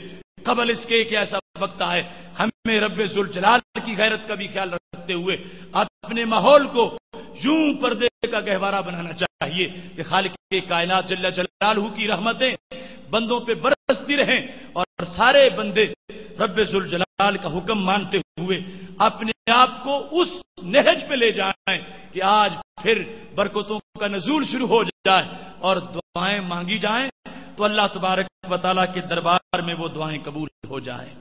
قبل اس کے ایک ایسا وقت آئے، ہمیں رب ذوالجلال کی غیرت کا بھی خیال رکھتے ہوئے اپنے ماحول کو یوں پردے کا گہوارہ بنانا چاہیے کہ خالق کے کائنات جل جلالہ کی رحمتیں بندوں پہ برستی رہیں، اور سارے بندے رب ذوالجلال کا حکم مانتے ہوئے اپنے آپ کو اس نہج پہ لے جائیں کہ آج پھر برکتوں کا نزول شروع ہو جائے اور دعائیں مانگی جائیں تو اللہ تبارک و تعالیٰ کے دربار میں وہ دعائیں قبول ہو جائیں۔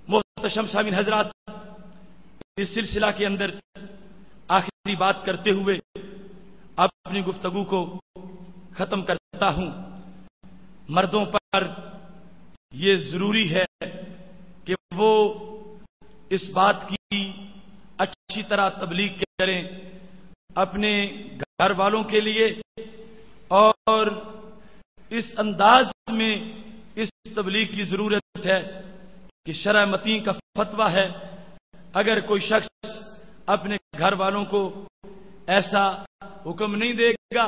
محتشم سامعین حضرات، اس سلسلہ کے اندر آخری بات کرتے ہوئے اپنی گفتگو کو ختم کرتا ہوں۔ مردوں پر یہ ضروری ہے کہ وہ اس بات کی اچھی طرح تبلیغ کریں اپنے گھر والوں کے لیے، اور اس انداز میں اس تبلیغ کی ضرورت ہے کہ شرع متین کا فتویٰ ہے، اگر کوئی شخص اپنے گھر والوں کو ایسا حکم نہیں دے گا،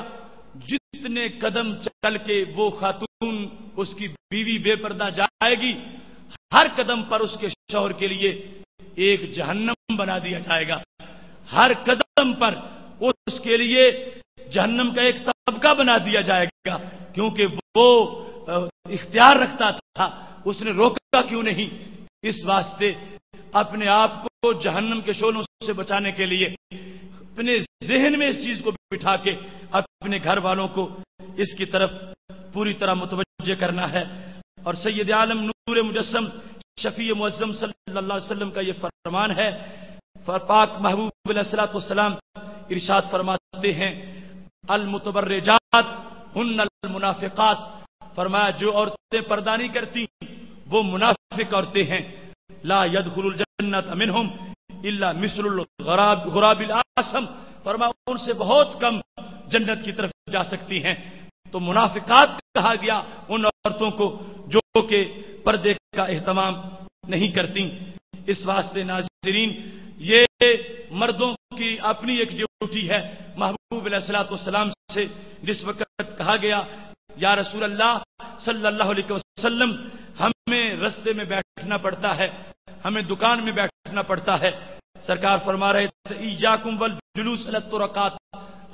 جتنے قدم چل کے وہ خاتون اس کی بیوی بے پردہ جائے گی، ہر قدم پر اس کے شوہر کے لیے ایک جہنم بنا دیا جائے گا، ہر قدم پر اس کے لیے جہنم کا ایک طبقہ بنا دیا جائے گا، کیونکہ وہ اختیار رکھتا تھا، اس نے روکا کیوں نہیں؟ اس واسطے اپنے آپ کو جہنم کے شعلوں سے بچانے کے لیے اپنے ذہن میں اس چیز کو بٹھا کے اپنے گھر والوں کو اس کی طرف پوری طرح متوجہ کرنا ہے۔ اور سید عالم نور مجسم شفیع معظم صلی اللہ علیہ وسلم کا یہ فرمان ہے، پاک محبوب علیہ الصلوۃ والسلام ارشاد فرماتے ہیں المتبرجات ہن المنافقات، فرمایا جو عورتیں پردہ نہیں کرتی وہ منافق عورتیں ہیں، لا يدخل الجنت منہم الا مثل الغراب الاسم، فرمایا ان سے بہت کم جنت کی طرف جا سکتی ہیں۔ تو منافقات کہا گیا ان عورتوں کو جو کہ پردے کا اہتمام نہیں کرتی۔ اس واسطے ناظرین، یہ مردوں کی اپنی ایک ڈیوٹی ہے۔ محبوب علیہ الصلوۃ والسلام سے جس وقت کہا گیا یا رسول اللہ صلی اللہ علیہ وسلم ہمیں رستے میں بیٹھنا پڑتا ہے، ہمیں دکان میں بیٹھنا پڑتا ہے، سرکار فرما رہے تھے ایاکم والجلوس علی الطرقات،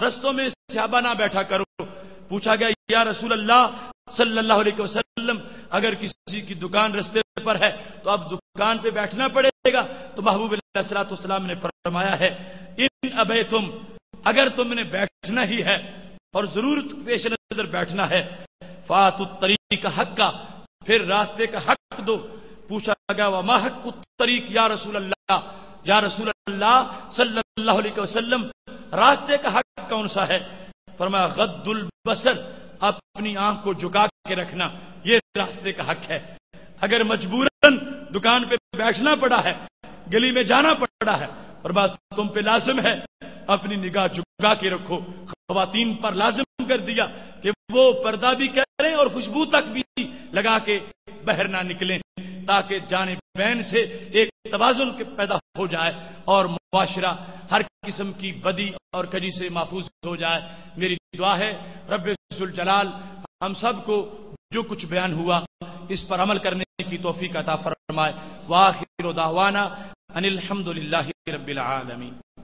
رستوں میں صحابہ نہ بیٹھا کرو۔ پوچھا گیا یا رسول اللہ صلی اللہ علیہ وسلم اگر کسی کی دکان رستے پر ہے تو اب دکان پہ بیٹھنا پڑے گا؟ تو محبوب علیہ الصلوۃ والسلام نے فرمایا ہے ان ابیتم، اگر تم نے بیٹھنا ہی ہے اور ضرورت پیش نظر بیٹھنا ہے، فاتوا الطریق حقا، پھر راستے کا حق دو۔ پوچھا گیا وما حق الطریق یا رسول اللہ، یا رسول اللہ صلی اللہ علیہ وسلم راستے کا حق کون سا ہے؟ فرمایا غض البصر، اپنی آنکھ کو جھکا کے رکھنا، یہ راستے کا حق ہے۔ اگر مجبوراً دکان پہ بیٹھنا پڑا ہے، گلی میں جانا پڑا ہے، فرمایا تم پہ لازم ہے اپنی نگاہ جھکا کے رکھو۔ خواتین پر لازم کر دیا کہ وہ پردہ بھی کریں اور خوشبو تک بھی لگا کے باہر نہ نکلیں، تاکہ جانب بین سے ایک توازن پیدا ہو جائے اور معاشرہ ہر قسم کی بدی اور کجی سے محفوظ ہو جائے۔ میری دعا ہے رب ذوالجلال ہم سب کو جو کچھ بیان ہوا اس پر عمل کرنے کی توفیق عطا فرمائے۔ وآخر دعوانا ان الحمد للہ رب العالمین۔